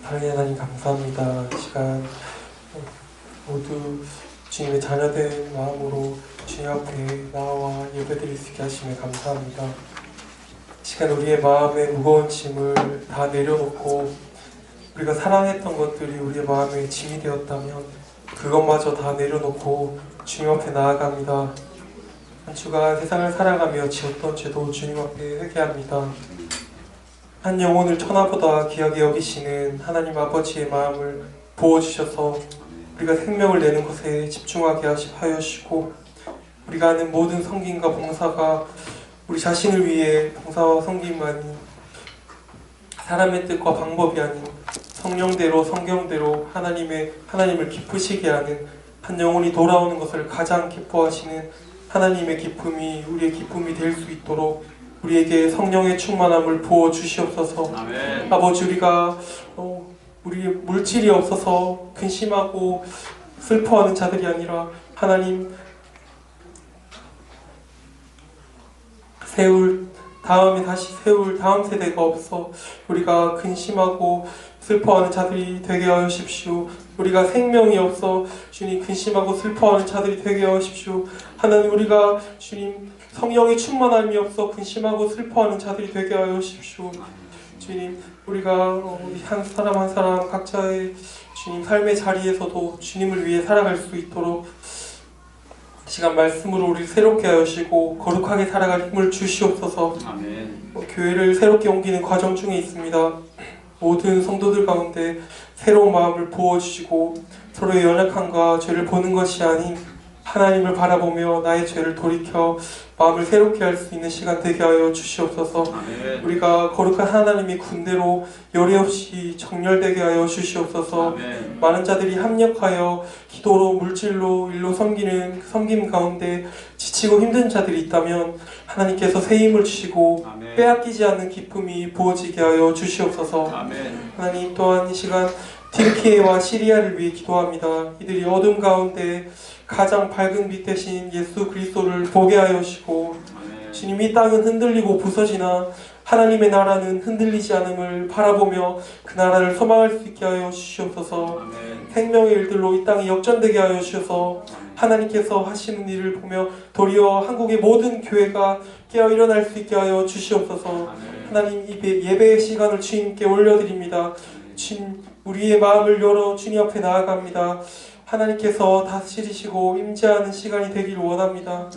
사랑의 하나님 감사합니다. 이 시간 모두 주님의 자녀된 마음으로 주님 앞에 나와 예배드릴 수 있게 하심에 감사합니다. 이 시간 우리의 마음의 무거운 짐을 다 내려놓고 우리가 사랑했던 것들이 우리의 마음에 짐이 되었다면 그것마저 다 내려놓고 주님 앞에 나아갑니다. 한 주간 세상을 살아가며 지었던 죄도 주님 앞에 회개합니다. 한 영혼을 천하보다 귀하게 여기시는 하나님 아버지의 마음을 부어주셔서 우리가 생명을 내는 것에 집중하게 하여 주시고, 우리가 하는 모든 섬김과 봉사가 우리 자신을 위해 봉사와 섬김만이 사람의 뜻과 방법이 아닌 성령대로 성경대로 하나님을 기쁘시게 하는 한 영혼이 돌아오는 것을 가장 기뻐하시는 하나님의 기쁨이 우리의 기쁨이 될 수 있도록 우리에게 성령의 충만함을 부어 주시옵소서. 아멘. 아버지, 우리가 우리 물질이 없어서 근심하고 슬퍼하는 자들이 아니라 하나님 다시 세울 다음 세대가 없어 우리가 근심하고 슬퍼하는 자들이 되게 하여 주십시오. 우리가 생명이 없어 주님 근심하고 슬퍼하는 자들이 되게 하여 주십시오. 하나님, 우리가 주님 성령의 충만함이 없어 근심하고 슬퍼하는 자들이 되게 하여 주십시오. 주님, 우리가 한 사람 한 사람 각자의 주님 삶의 자리에서도 주님을 위해 살아갈 수 있도록 시간 말씀으로 우리를 새롭게 하시고 거룩하게 살아갈 힘을 주시옵소서. 아멘. 교회를 새롭게 옮기는 과정 중에 있습니다. 모든 성도들 가운데 새로운 마음을 부어주시고 서로의 연약함과 죄를 보는 것이 아닌 하나님을 바라보며 나의 죄를 돌이켜 마음을 새롭게 할 수 있는 시간 되게 하여 주시옵소서. 아멘. 우리가 거룩한 하나님의 군대로 열의 없이 정렬되게 하여 주시옵소서. 아멘. 많은 자들이 합력하여 기도로 물질로 일로 섬기는 섬김 가운데 지치고 힘든 자들이 있다면 하나님께서 새 힘을 주시고 아멘. 빼앗기지 않는 기쁨이 부어지게 하여 주시옵소서. 아멘. 하나님, 또한 이 시간 튀르키예와 시리아를 위해 기도합니다. 이들이 어둠 가운데 가장 밝은 빛 대신 예수 그리스도를 보게 하여 주시고, 주님, 이 땅은 흔들리고 부서지나 하나님의 나라는 흔들리지 않음을 바라보며 그 나라를 소망할 수 있게 하여 주시옵소서. 생명의 일들로 이 땅이 역전되게 하여 주셔서 하나님께서 하시는 일을 보며 도리어 한국의 모든 교회가 깨어 일어날 수 있게 하여 주시옵소서. 하나님, 이 예배의 시간을 주님께 올려드립니다. 주님, 우리의 마음을 열어 주님 앞에 나아갑니다. 하나님께서 다스리시고 임재하는 시간이 되길 원합니다.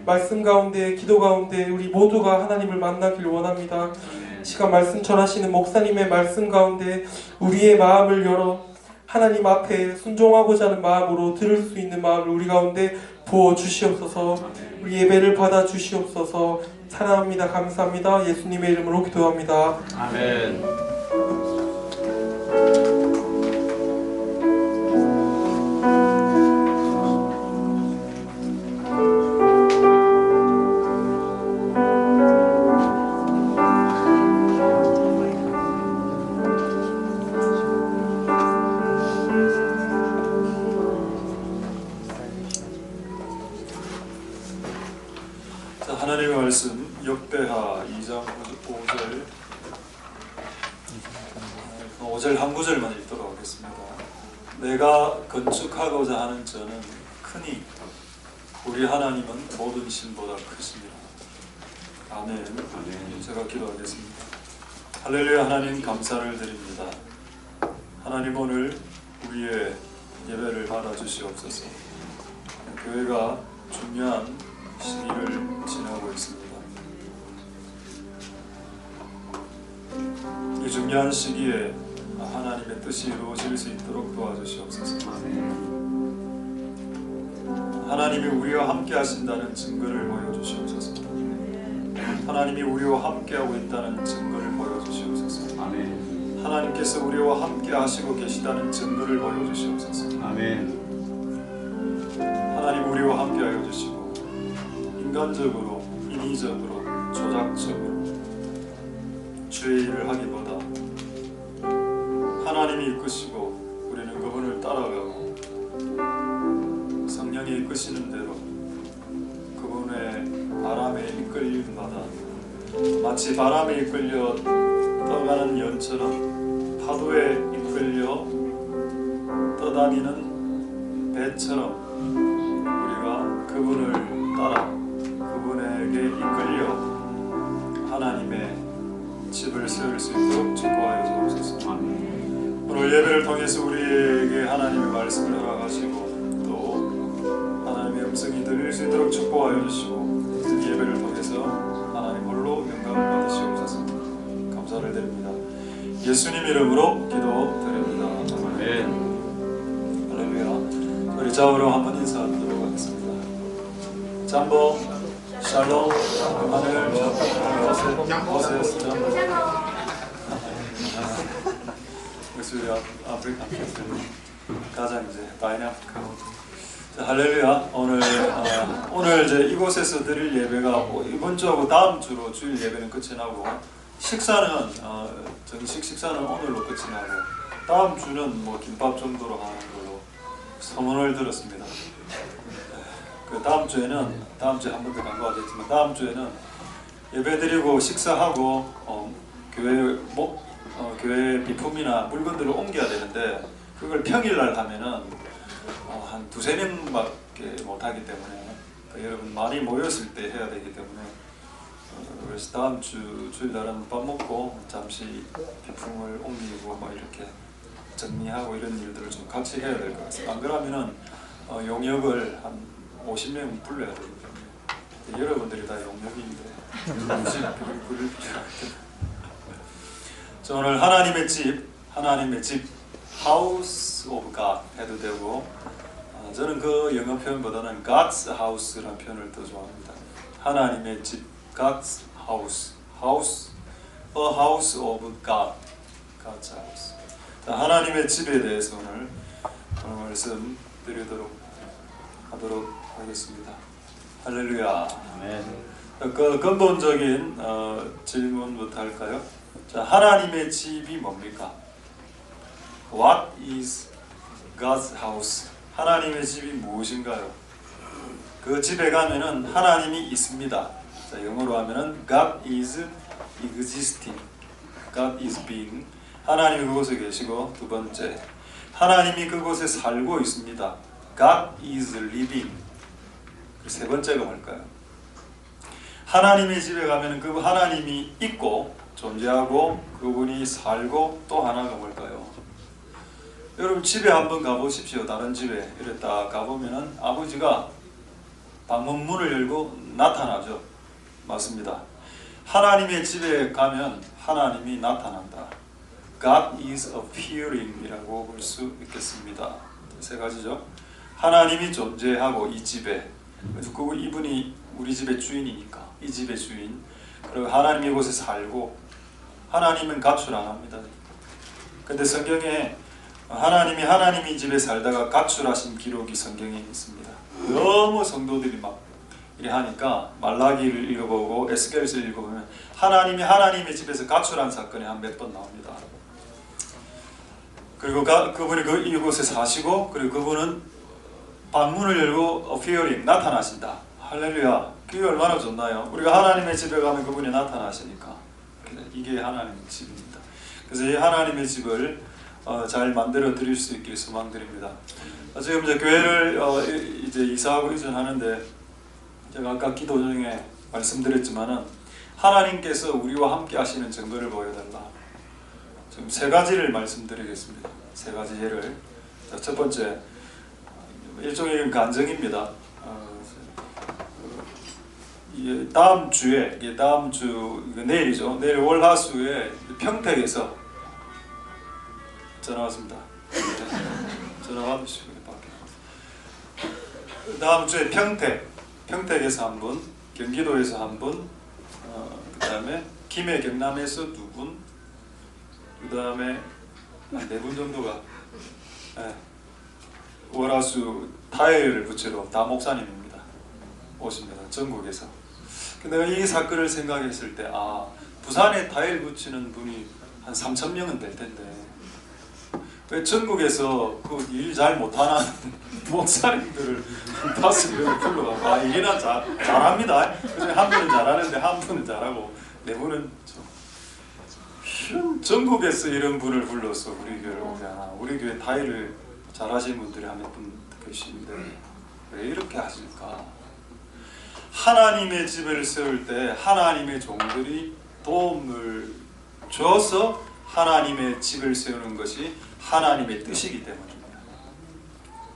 말씀 가운데, 기도 가운데 우리 모두가 하나님을 만나길 원합니다. 시간 말씀 전하시는 목사님의 말씀 가운데 우리의 마음을 열어 하나님 앞에 순종하고자 하는 마음으로 들을 수 있는 마음을 우리 가운데 부어 주시옵소서. 우리 예배를 받아 주시옵소서. 사랑합니다. 감사합니다. 예수님의 이름으로 기도합니다. 아멘. 하나님의 말씀 역대하 2장 5절 한 구절만 읽도록 하겠습니다. 내가 건축하고자 하는 저는 크니 우리 하나님은 모든 신보다 크시니라. 아멘. 제가 기도하겠습니다. 할렐루야. 하나님, 감사를 드립니다. 하나님, 오늘 우리의 예배를 받아주시옵소서. 교회가 중요한 시기를 지나고 있습니다. 이 중요한 시기에 하나님의 뜻이 이루어질 수 있도록 도와주시옵소서. 하나님이 우리와 함께 하신다는 증거를 보여주시옵소서. 하나님이 우리와 함께하고 있다는 증거를 보여주시옵소서. 하나님께서 우리와 함께 하시고 계시다는 증거를 보여주시옵소서. 하나님, 우리와 함께 하여 주시고 인간적으로, 인위적으로, 조작적으로 주의 일을 하기보다 하나님이 이끄시고 우리는 그분을 따라가고 성령이 이끄시는 대로 그분의 바람에 이끌림마다 마치 바람에 이끌려 떠가는 연처럼 파도에 이끌려 떠다니는 배처럼 우리가 그분을 따라 그분에게 이끌려 하나님의 집을 세울 수 있도록 축복하여 주옵소서. 오늘 예배를 통해서 우리에게 하나님의 말씀을 허락하시고 또 하나님의 음성이 들릴 수 있도록 축복하여 주시고 이 예배를 통해서 하나님 홀로 영광을 받으시옵소서. 감사를 드립니다. 예수님 이름으로 기도드립니다. 아멘. 할렐루야. 우리 좌우로 한번 인사드리도록 하겠습니다. 잠보 샬롬 하늘 오세스 우리 아프리카 가장 이제 다이나프리카. 할렐루야. 오늘 이제 이곳에서 드릴 예배가 이번 주하고 다음 주로 주일 예배는 끝이 나고 식사는 정식 식사는 오늘로 끝이 나고 다음 주는 뭐 김밥 정도로 하는 걸로 소문을 들었습니다. 그 다음 주에 한 번도 간과하셨지만 다음 주에는 예배드리고 식사하고 교회 비품이나 물건들을 옮겨야 되는데 그걸 평일날 하면은 한 두세 명밖에 못하기 때문에 여러분 많이 모였을 때 해야 되기 때문에 그래서 다음 주 주일날은 밥 먹고 잠시 비품을 옮기고 뭐 이렇게 정리하고 이런 일들을 좀 같이 해야 될 것 같습니다. 안 그러면은 용역을 한 50명 불러야 되기 때문에 여러분들이 다 용역인데 부를 필요가 있겠다. 오늘 하나님의 집 House of God 해도 되고 저는 그 영어 표현보다는 God's House라는 표현을 더 좋아합니다. 하나님의 집 God's House, a house of God, God's House. 하나님의 집에 대해서 오늘 말씀 드리도록 하도록 하겠습니다. 할렐루야. 아멘. 그 근본적인 질문부터 할까요? 자, 하나님의 집이 뭡니까? What is God's house? 하나님의 집이 무엇인가요? 그 집에 가면은 하나님이 있습니다. 자, 영어로 하면은 God is existing, God is being. 하나님이 그곳에 계시고 두 번째, 하나님이 그곳에 살고 있습니다. God is living. 세 번째가 뭘까요? 하나님의 집에 가면은 그 하나님이 있고 존재하고 그분이 살고 또 하나가 뭘까요? 여러분 집에 한번 가보십시오. 다른 집에 이랬다 가보면은 아버지가 방문문을 열고 나타나죠. 맞습니다. 하나님의 집에 가면 하나님이 나타난다. God is appearing 이라고 볼 수 있겠습니다. 세 가지죠. 하나님이 존재하고 이 집에 이분이 우리 집의 주인이니까 이 집의 주인. 그리고 하나님이 이곳에 살고 하나님은 가출 안 합니다. 근데 성경에 하나님이 집에 살다가 가출하신 기록이 성경에 있습니다. 너무 성도들이 막 이래 하니까 말라기를 읽어보고 에스겔서를 읽어보면 하나님의 집에서 가출한 사건이 한 몇 번 나옵니다. 그리고 그분이 이곳에 사시고 그리고 그분은 방문을 열고 appearing 나타나신다. 할렐루야. 그게 얼마나 좋나요? 우리가 하나님의 집에 가면 그분이 나타나시니까 이게 하나님의 집입니다. 그래서 이 하나님의 집을 잘 만들어 드릴 수 있길 소망드립니다. 지금 이제 교회를 이제 이사하고 이전하는데 제가 아까 기도 중에 말씀드렸지만은 하나님께서 우리와 함께 하시는 증거를 보여달라. 지금 세 가지를 말씀드리겠습니다. 세 가지 예를. 자, 첫 번째 일종의 간증입니다. 다음 주에 내일이죠. 내일 월화수에 평택에서 전화 왔습니다. 전화 받으시고 밖에. 다음 주에 평택에서 한 분, 경기도에서 한 분, 그 다음에 김해 경남에서 두 분, 그 다음에 네 분 정도가 월화수 타일을 붙이러 다 목사님입니다. 오십니다. 전국에서. 근데 이 사건을 생각했을 때 부산에 타일 붙이는 분이 한 3,000명은 될 텐데 왜 전국에서 그 일 잘 못하는 목사님들을 5명을 불러가고 일이나 잘합니다. 한 분은 잘하는데 한 분은 잘하고 네 분은 좀 전국에서 이런 분을 불러서 우리 교회를 오게 하나. 우리 교회 타일을 잘하시는 분들이 한 몇 분 계시는데 왜 이렇게 하실까? 하나님의 집을 세울 때 하나님의 종들이 도움을 줘서 하나님의 집을 세우는 것이 하나님의 뜻이기 때문입니다.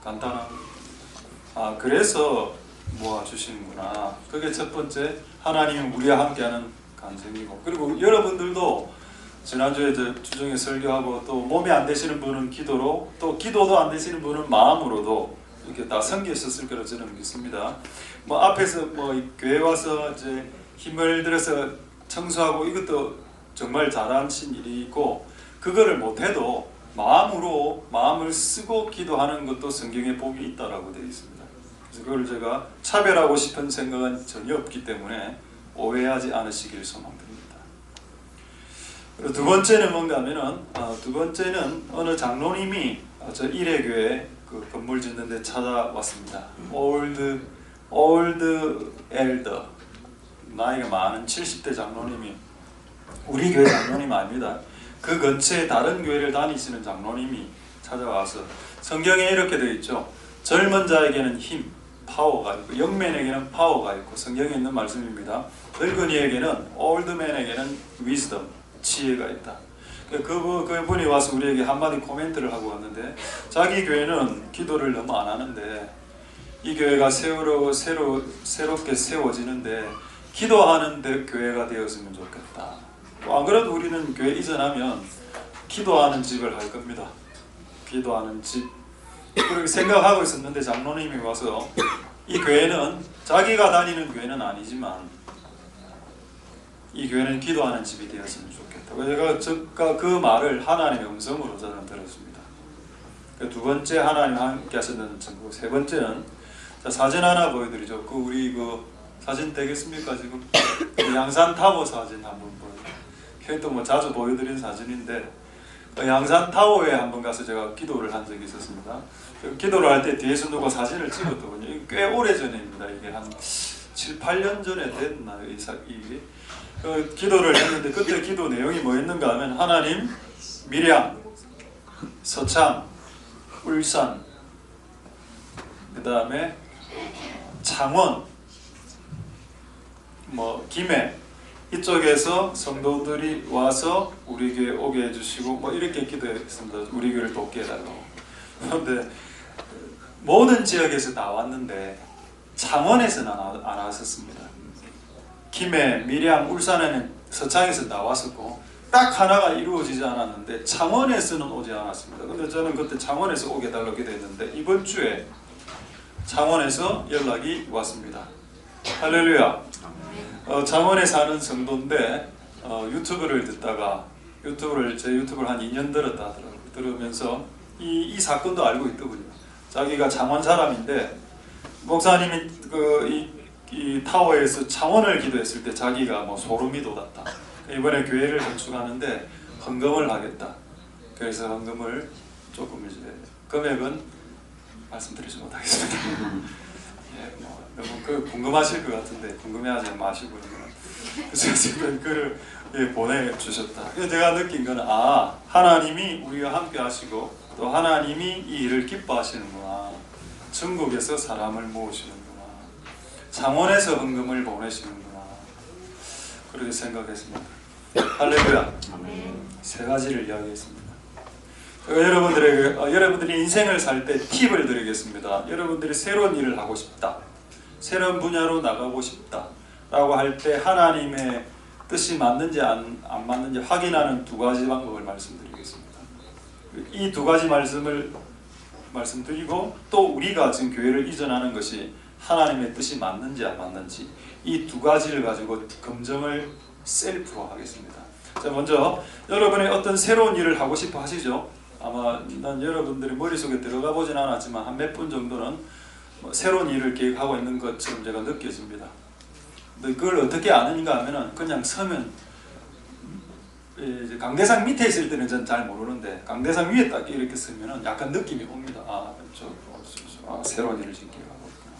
간단합니다. 그래서 모아주시는구나. 그게 첫 번째, 하나님은 우리와 함께하는 간증이고, 그리고 여러분들도 지난주에 주중에 설교하고 또 몸이 안 되시는 분은 기도로, 또 기도도 안 되시는 분은 마음으로도 이렇게 다 섬기셨을 거라 저는 믿습니다. 앞에서 교회 와서 이제 힘을 들여서 청소하고 이것도 정말 잘하신 일이 있고, 그거를 못해도 마음으로 마음을 쓰고 기도하는 것도 성경에 복이 있다라고 되어 있습니다. 그래서 그걸 제가 차별하고 싶은 생각은 전혀 없기 때문에 오해하지 않으시길 소망드립니다. 그리고 두 번째는 뭔가 하면은 두 번째는 어느 장로님이 저 일회교회 그 건물 짓는데 찾아왔습니다. 올드 엘더, 나이가 많은 70대 장로님이, 우리 교회 장로님 아닙니다. 그 근처에 다른 교회를 다니시는 장로님이 찾아와서, 성경에 이렇게 되어 있죠. 젊은 자에게는 힘, 파워가 있고 영맨에게는 파워가 있고, 성경에 있는 말씀입니다. 늙은이에게는, 올드맨에게는 wisdom, 지혜가 있다. 그분이 와서 우리에게 한마디 코멘트를 하고 왔는데, 자기 교회는 기도를 너무 안 하는데 이 교회가 새롭게 세워지는데 기도하는 교회가 되었으면 좋겠다. 안 그래도 우리는 교회 이전하면 기도하는 집을 할 겁니다. 기도하는 집. 그렇게 생각하고 있었는데 장로님이 와서 이 교회는 자기가 다니는 교회는 아니지만 이 교회는 기도하는 집이 되었으면 좋겠다. 제가 그 말을 하나님의 음성으로 저는 들었습니다. 두 번째, 하나님 함께 하셨다는 증거. 세 번째는, 자, 사진 하나 보여드리죠. 우리 사진 되겠습니까? 지금 양산 타워 사진 한번 보여드릴게요. 또 자주 보여드린 사진인데, 양산 타워에 한번 가서 제가 기도를 한 적이 있었습니다. 기도를 할 때 뒤에서 누가 사진을 찍었더군요. 꽤 오래 전입니다. 이게 한 7, 8년 전에 됐나 이게. 기도를 했는데 그때 기도 내용이 뭐였는가 하면, 하나님, 밀양, 서창, 울산, 그 다음에 창원, 김해 이쪽에서 성도들이 와서 우리 교회 오게 해주시고 이렇게 기도했습니다. 우리 교회를 돕게 해달라고. 그런데 모든 지역에서 나왔는데 창원에서는 안 왔었습니다. 김해, 밀양, 울산에는 서창에서 나왔었고 딱 하나가 이루어지지 않았는데 창원에서는 오지 않았습니다. 근데 저는 그때 창원에서 오게 해달라고 기도했는데 이번 주에 창원에서 연락이 왔습니다. 할렐루야. 창원에 사는 성도인데 유튜브를 듣다가 제 유튜브를 한 2년 들었다 하더라고요. 들으면서 이 사건도 알고 있더군요. 자기가 창원 사람인데 목사님이 이 타워에서 창원을 기도했을 때 자기가 소름이 돋았다. 이번에 교회를 건축하는데 헌금을 하겠다. 그래서 헌금을 조금 이제 금액은 말씀드리지 못하겠습니다. 너무 궁금하실 것 같은데 궁금해하지 마시고 그래서 지금 글을 보내주셨다. 그래서 제가 느낀 거는 하나님이 우리와 함께 하시고 또 하나님이 이 일을 기뻐하시는구나. 전국에서 사람을 모으시는구나. 창원에서 헌금을 보내시는구나. 그렇게 생각했습니다. 할렐루야. 세 가지를 이야기했습니다. 여러분들이 인생을 살 때 팁을 드리겠습니다. 여러분들이 새로운 일을 하고 싶다, 새로운 분야로 나가고 싶다 라고 할 때 하나님의 뜻이 맞는지 안 맞는지 확인하는 두 가지 방법을 말씀드리겠습니다. 이 두 가지 말씀을 말씀드리고 또 우리가 지금 교회를 이전하는 것이 하나님의 뜻이 맞는지 안 맞는지 이 두 가지를 가지고 검증을 셀프로 하겠습니다. 자, 먼저 여러분이 어떤 새로운 일을 하고 싶어 하시죠? 아마 난 여러분들이 머릿속에 들어가 보진 않았지만 한 몇 분 정도는 새로운 일을 계획하고 있는 것처럼 제가 느껴집니다. 근데 그걸 어떻게 아는가 하면은 그냥 서면 이제 강대상 밑에 있을 때는 전 잘 모르는데 강대상 위에 딱 이렇게 서면은 약간 느낌이 옵니다. 새로운 일을 지금 계획하고 있구나.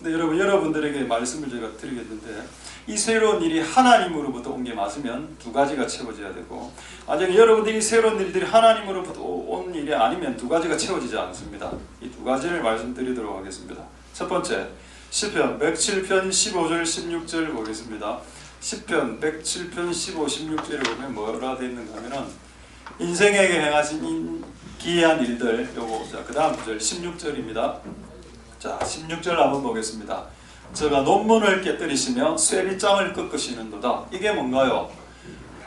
근데 여러분들에게 말씀을 제가 드리겠는데, 이 새로운 일이 하나님으로부터 온 게 맞으면 두 가지가 채워져야 되고, 만약에 여러분들이 새로운 일들이 하나님으로부터 온 일이 아니면 두 가지가 채워지지 않습니다. 이 두 가지를 말씀드리도록 하겠습니다. 첫 번째, 시편 107편 15절 16절 보겠습니다. 시편 107편 15, 16절에 보면 뭐라 되어 있는가 하면은, 인생에게 행하신 기이한 일들, 요거, 자, 그 다음 구절 16절입니다. 자, 16절 한번 보겠습니다. 저가 논문을 깨뜨리시며 쇠빗장을 꺾으시는도다. 이게 뭔가요?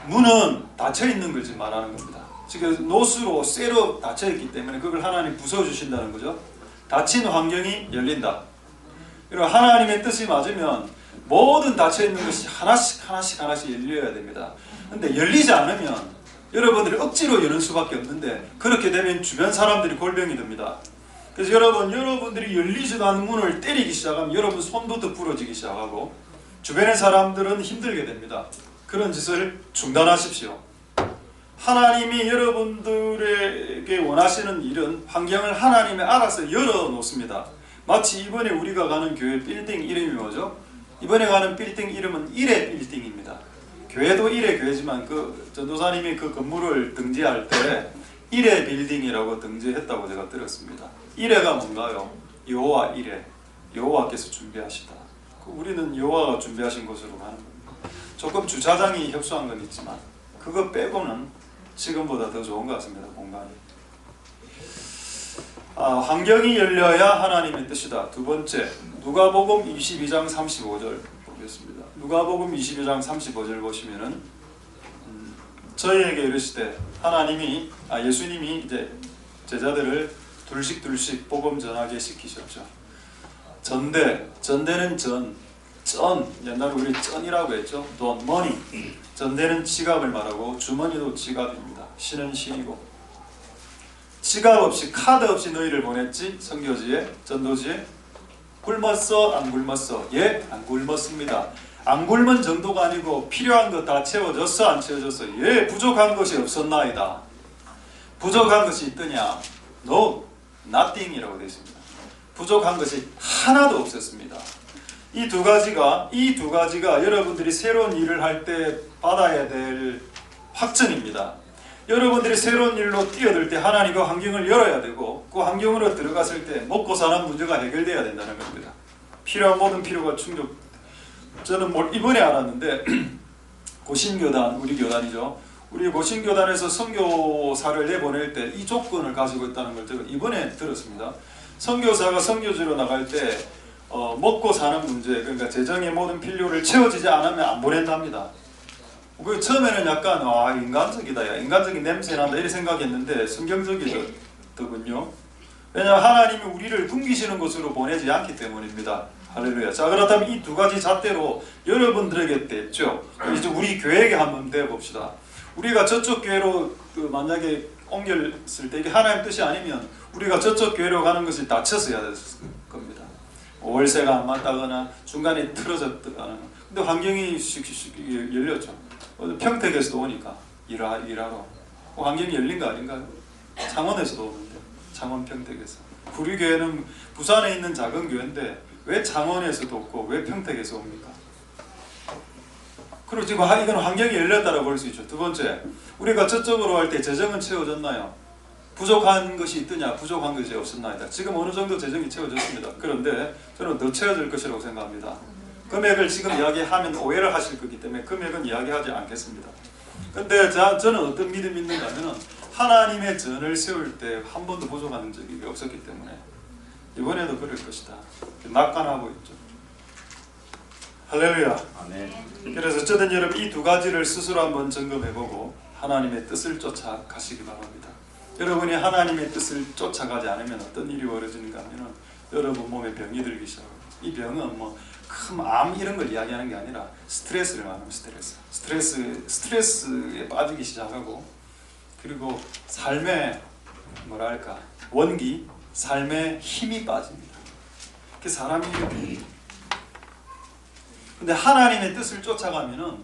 문은 닫혀 있는 걸 지금 말하는 겁니다. 지금 노수로 쇠로 닫혀 있기 때문에 그걸 하나님 부숴주신다는 거죠. 닫힌 환경이 열린다. 그리고 하나님의 뜻이 맞으면 모든 닫혀 있는 것이 하나씩 열려야 됩니다. 근데 열리지 않으면 여러분들이 억지로 여는 수밖에 없는데, 그렇게 되면 주변 사람들이 골병이 됩니다. 그래서 여러분들이 열리지도 않는 문을 때리기 시작하면 여러분 손부터 부러지기 시작하고 주변의 사람들은 힘들게 됩니다. 그런 짓을 중단하십시오. 하나님이 여러분들에게 원하시는 일은 환경을 하나님이 알아서 열어놓습니다. 마치 이번에 우리가 가는 교회 빌딩 이름이 뭐죠? 이번에 가는 빌딩 이름은 일회 빌딩입니다. 교회도 일회 교회지만 그 전도사님이 그 건물을 등재할 때 일회 빌딩이라고 등재했다고 제가 들었습니다. 일회가 뭔가요? 여호와 일회, 여호와께서 준비하시다. 우리는 여호와가 준비하신 곳으로 가는 겁니다. 조금 주차장이 협소한 건 있지만 그거 빼고는 지금보다 더 좋은 것 같습니다. 공간이. 환경이 열려야 하나님의 뜻이다. 두 번째, 누가복음 22장 35절 보겠습니다. 누가복음 22장 35절 보시면은 저희에게 이르시되 예수님이 이제 제자들을 둘씩 복음 전하게 시키셨죠. 전대는 전, 옛날에 우리 전이라고 했죠. 돈, 머니. 전대는 지갑을 말하고 주머니도 지갑입니다. 신은 신이고. 지갑 없이, 카드 없이 너희를 보냈지. 선교지에, 전도지에. 굶었어? 안 굶었어? 예, 안 굶었습니다. 안 굶은 정도가 아니고 필요한 거 다 채워졌어? 안 채워졌어? 예, 부족한 것이 없었나이다. 부족한 것이 있더냐? No, nothing이라고 되어 있습니다. 부족한 것이 하나도 없었습니다. 이 두 가지가 여러분들이 새로운 일을 할 때 받아야 될 확증입니다. 여러분들이 새로운 일로 뛰어들 때 하나님의 환경을 열어야 되고, 그 환경으로 들어갔을 때 먹고 사는 문제가 해결돼야 된다는 겁니다. 필요한 모든 필요가 충족. 저는 이번에 알았는데 고신교단, 우리 교단이죠. 우리 고신교단에서 선교사를 내보낼 때 이 조건을 가지고 있다는 걸 제가 이번에 들었습니다. 선교사가 선교지로 나갈 때 먹고 사는 문제, 그러니까 재정의 모든 필요를 채워지지 않으면 안 보낸답니다. 그 처음에는 약간 인간적이다, 인간적인 냄새 난다 이렇게 생각했는데 성경적이더군요. 왜냐하면 하나님이 우리를 굶기시는 곳으로 보내지 않기 때문입니다. 할렐루야. 자, 그렇다면 이 두 가지 잣대로 여러분들에게 됐죠. 이제 우리 교회에게 한번 대봅시다. 우리가 저쪽 교회로 만약에 옮겼을 때 이게 하나님 뜻이 아니면 우리가 저쪽 교회로 가는 것이 닫혀서야 됐을 겁니다. 월세가 안 맞다거나 중간에 틀어졌다거나. 근데 환경이 열렸죠. 평택에서도 오니까 일하러. 환경이 열린 거 아닌가요? 창원에서도 오는데, 창원 평택에서. 우리 교회는 부산에 있는 작은 교회인데 왜 창원에서도 없고 왜 평택에서 옵니까? 그리고 지금 이건 환경이 열렸다고 볼 수 있죠. 두 번째, 우리가 저쪽으로 할 때 재정은 채워졌나요? 부족한 것이 있더냐? 부족한 것이 없었나이다. 지금 어느 정도 재정이 채워졌습니다. 그런데 저는 더 채워질 것이라고 생각합니다. 금액을 지금 이야기하면 오해를 하실 거기 때문에 금액은 이야기하지 않겠습니다. 근데 저는 어떤 믿음이 있는가 하면 하나님의 전을 세울 때 한 번도 부족한 적이 없었기 때문에 이번에도 그럴 것이다. 낙관하고 있죠. 할렐루야. 아멘. 그래서 어쨌든 여러분 이 두 가지를 스스로 한번 점검해보고 하나님의 뜻을 쫓아가시기 바랍니다. 여러분이 하나님의 뜻을 쫓아가지 않으면 어떤 일이 벌어지는가 하면 여러분 몸에 병이 들기 시작합니다. 이 병은 큰 암 이런 걸 이야기하는 게 아니라 스트레스를 말하면 스트레스에 빠지기 시작하고, 그리고 삶의 원기, 삶의 힘이 빠집니다. 그 사람이 근데 하나님의 뜻을 쫓아가면은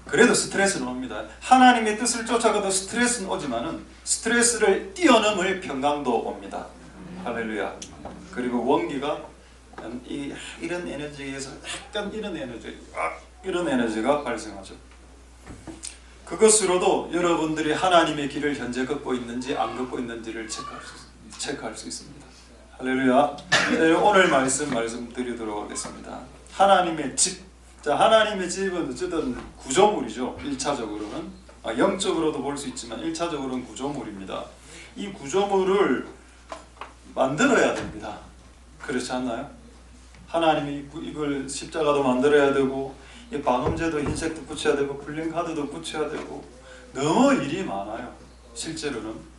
그래도 스트레스는 옵니다. 하나님의 뜻을 쫓아가도 스트레스는 오지만은 스트레스를 뛰어넘을 평강도 옵니다. 할렐루야. 그리고 원기가 이런 에너지에서 약간 이런 에너지가 발생하죠. 그것으로도 여러분들이 하나님의 길을 현재 걷고 있는지 안 걷고 있는지를 체크할 수 있습니다. 할렐루야. 네, 오늘 말씀드리도록 하겠습니다. 하나님의 집. 자, 하나님의 집은 어쨌든 구조물이죠. 1차적으로는 영적으로도 볼 수 있지만 1차적으로는 구조물입니다. 이 구조물을 만들어야 됩니다. 그렇지 않나요? 하나님이 이걸 십자가도 만들어야 되고 이 방음제도 흰색도 붙여야 되고 플랜카드도 붙여야 되고 너무 일이 많아요. 실제로는.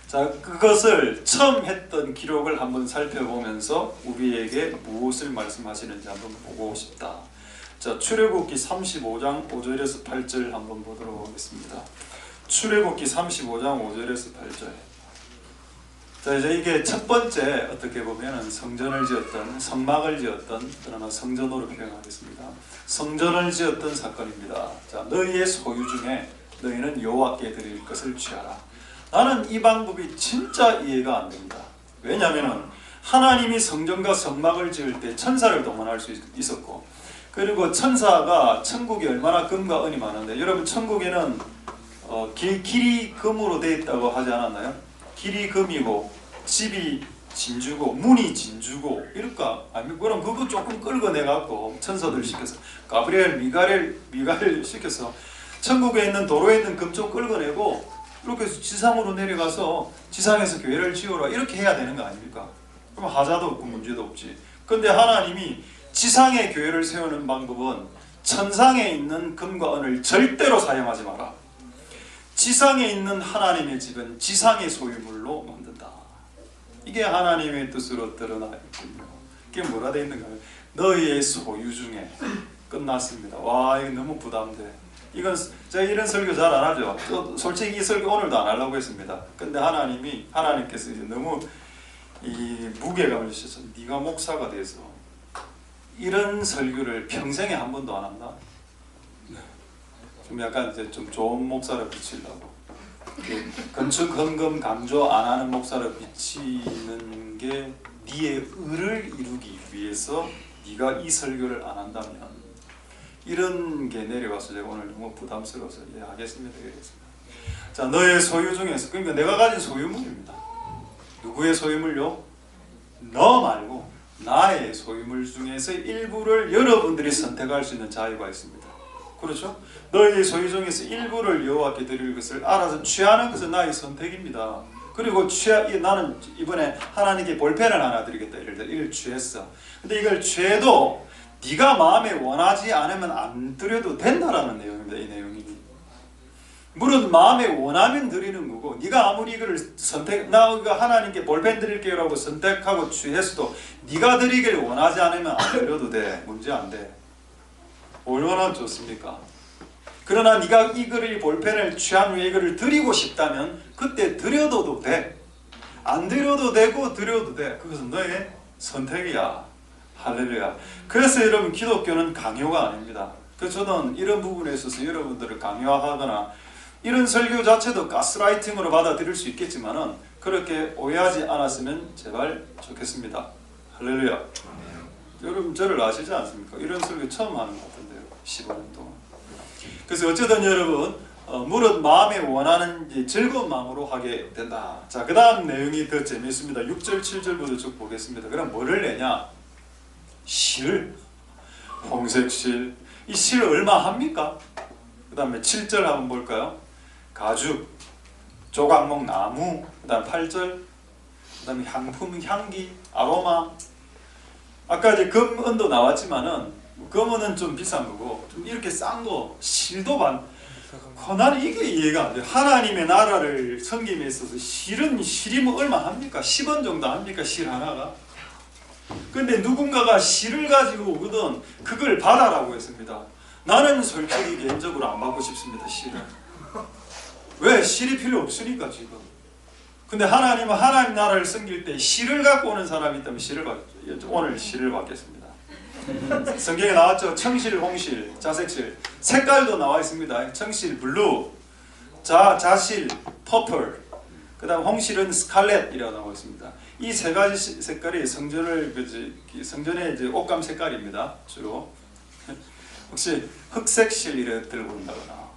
자, 그것을 처음 했던 기록을 한번 살펴보면서 우리에게 무엇을 말씀하시는지 한번 보고 싶다. 자, 출애굽기 35장 5절에서 8절 한번 보도록 하겠습니다. 출애굽기 35장 5절에서 8절. 자, 이제 이게 첫 번째 어떻게 보면은 성전을 지었던, 성막을 지었던, 그러나 성전으로 표현하겠습니다. 성전을 지었던 사건입니다. 자, 너희의 소유 중에 너희는 여호와께 드릴 것을 취하라. 나는 이 방법이 진짜 이해가 안 됩니다. 왜냐하면은 하나님이 성전과 성막을 지을 때 천사를 동원할 수 있었고, 그리고 천사가 천국이 얼마나 금과 은이 많은데, 여러분 천국에는 길이 금으로 되어 있다고 하지 않았나요? 길이 금이고 집이 진주고 문이 진주고 이럴까? 아니 그럼 그거 조금 끌어내 갖고 천사들 시켜서 가브리엘, 미가엘 시켜서 천국에 있는 도로에 있는 금 좀 끌어내고 이렇게 해서 지상으로 내려가서 지상에서 교회를 지어라 이렇게 해야 되는 거 아닙니까? 그럼 하자도 없고 문제도 없지. 근데 하나님이 지상에 교회를 세우는 방법은 천상에 있는 금과 은을 절대로 사용하지 마라. 지상에 있는 하나님의 집은 지상의 소유물로 만든다. 이게 하나님의 뜻으로 드러나 있군요. 이게 뭐라 되어 있는가요? 너희의 소유 중에. 끝났습니다. 와, 이거 너무 부담돼. 이건 제가 이런 설교 잘 안 하죠. 솔직히 이 설교 오늘도 안 하려고 했습니다. 근데 하나님께서 이제 너무 이 무게감을 주셔서 네가 목사가 돼서 이런 설교를 평생에 한 번도 안 한다. 좀 약간 이제 좀 좋은 목사를 비치려고 건축 헌금 강조 안 하는 목사를 비치는 게 네의 의를 이루기 위해서 네가 이 설교를 안 한다면 이런 게 내려와서 제가 오늘 너무 부담스러워서 하겠습니다. 자, 너의 소유 중에서, 그러니까 내가 가진 소유물입니다. 누구의 소유물요? 너 말고 나의 소유물 중에서 일부를 여러분들이 선택할 수 있는 자유가 있습니다. 그렇죠? 너희의 소유 중에서 일부를 여호와께 드릴 것을 알아서 취하는 것은 나의 선택입니다. 그리고 나는 이번에 하나님께 볼펜을 하나 드리겠다. 예를 들어 이걸 취했어. 근데 이걸 취해도 네가 마음에 원하지 않으면 안 드려도 된다라는 내용입니다. 이 내용이. 물론 마음에 원하면 드리는 거고, 네가 아무리 이걸 나 하나님께 볼펜 드릴게요라고 선택하고 취했어도 네가 드리길 원하지 않으면 안 드려도 돼. 문제 안 돼. 얼마나 좋습니까? 그러나 네가 이 볼펜을 취한 후에 이거를 드리고 싶다면 그때 드려도 돼. 안 드려도 되고 드려도 돼. 그것은 너의 선택이야. 할렐루야. 그래서 여러분 기독교는 강요가 아닙니다. 그래서 저는 이런 부분에 있어서 여러분들을 강요하거나 이런 설교 자체도 가스라이팅으로 받아들일 수 있겠지만은 그렇게 오해하지 않았으면 제발 좋겠습니다. 할렐루야. 여러분 저를 아시지 않습니까? 이런 설교 처음 하는 것 같은데요. 15년 동안. 그래서 어쨌든 여러분 무릇 마음에 원하는 즐거운 마음으로 하게 된다. 자, 그 다음 내용이 더 재미있습니다. 6절 7절부터 쭉 보겠습니다. 그럼 뭐를 내냐? 실, 홍색실. 이 실 얼마 합니까? 그 다음에 7절 한번 볼까요? 가죽, 조각목 나무. 그 다음 8절, 그 다음에 향품, 향기, 아로마. 아까 이제 금, 은도 나왔지만은 금은 좀 비싼 거고 좀 이렇게 싼 거, 실도 나는 이게 이해가 안 돼. 하나님의 나라를 섬김에 있어서 실이 뭐 얼마 합니까? 10원 정도 합니까? 실 하나가? 근데 누군가가 실을 가지고 오거든 그걸 받아라고 했습니다. 나는 솔직히 개인적으로 안 받고 싶습니다. 실을. 왜? 실이 필요 없으니까 지금. 근데 하나님은 하나님 나라를 섬길 때 실을 갖고 오는 사람이 있다면 오늘 실을 받겠습니다. 성경에 나왔죠. 청실, 홍실, 자색실. 색깔도 나와 있습니다. 청실 블루, 자실 퍼플, 그 다음 홍실은 스칼렛이라고 나오고 있습니다. 이 세 가지 색깔이 성전의 이제 옷감 색깔입니다. 주로. 혹시 흑색 실 이렇게 들고 온다거나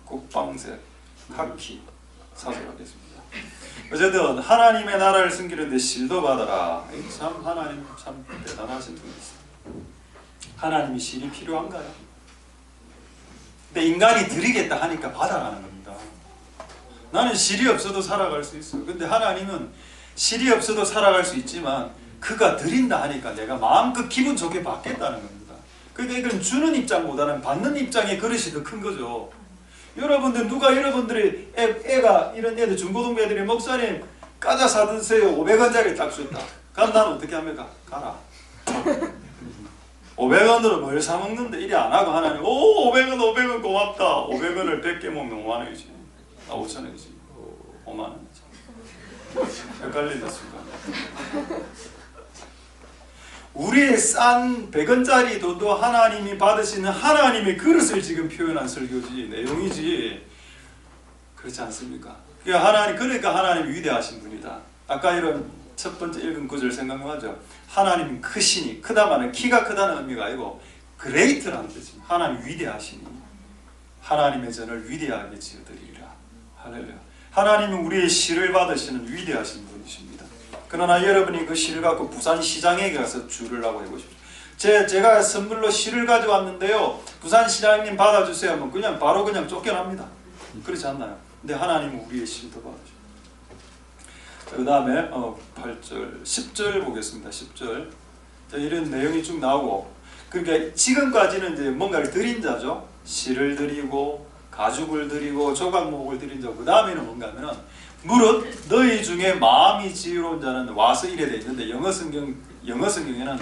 국방색, 카키 사소하겠습니다. 어쨌든 하나님의 나라를 숨기는데 실도 받아라. 참 하나님 참 대단하신 분이세요. 하나님이 실이 필요한가요? 근데 인간이 드리겠다 하니까 받아가는 겁니다. 나는 실이 없어도 살아갈 수 있어요. 근데 하나님은 실이 없어도 살아갈 수 있지만 그가 드린다 하니까 내가 마음껏 기분 좋게 받겠다는 겁니다. 그러니까 이건 주는 입장보다는 받는 입장의 그릇이 더 큰 거죠. 여러분들 누가 여러분들이 애가 이런 애들 중고등부 애들이 목사님 과자 사드세요 500원짜리 딱 줬다. 그럼 나는 어떻게 합니까? 가라. 500원으로 뭘 사먹는데 이리 안 하고 하나님 500원 고맙다. 500원을 100개 먹으면 5만원이지. 5천원이지. 5만원이지. 헷갈린다 순간. 우리의 싼 100원짜리 돈도 하나님이 받으시는 하나님의 그릇을 지금 표현한 설교지 내용이지 그렇지 않습니까? 그러니까 하나님이 위대하신 분이다. 아까 이런 첫 번째 읽은 구절 생각나죠? 하나님은 크시니 크다마는 키가 크다는 의미가 아니고 great라는 뜻입니다. 하나님 위대하시니 하나님의 전을 위대하게 지어드리리라. 할렐루야. 하나님은 우리의 시를 받으시는 위대하신 분이십니다. 그러나 여러분이 그 시를 갖고 부산 시장에 가서 줄을 하고 해보십시오. 제가 선물로 시를 가져왔는데요. 부산 시장님 받아주세요 하면 그냥 바로 그냥 쫓겨납니다. 그렇지 않나요? 근데 하나님은 우리의 시도 받으십니다. 그 다음에 8절, 10절 보겠습니다. 10절. 자, 이런 내용이 쭉 나오고 그러니까 지금까지는 이제 뭔가를 드린 자죠. 시를 드리고 가죽을 드리고 조각목을 드린 자. 그 다음에는 뭔가 하면은 무릇 너희 중에 마음이 지혜로운 자는 와서 이래 돼 있는데 영어 성경에는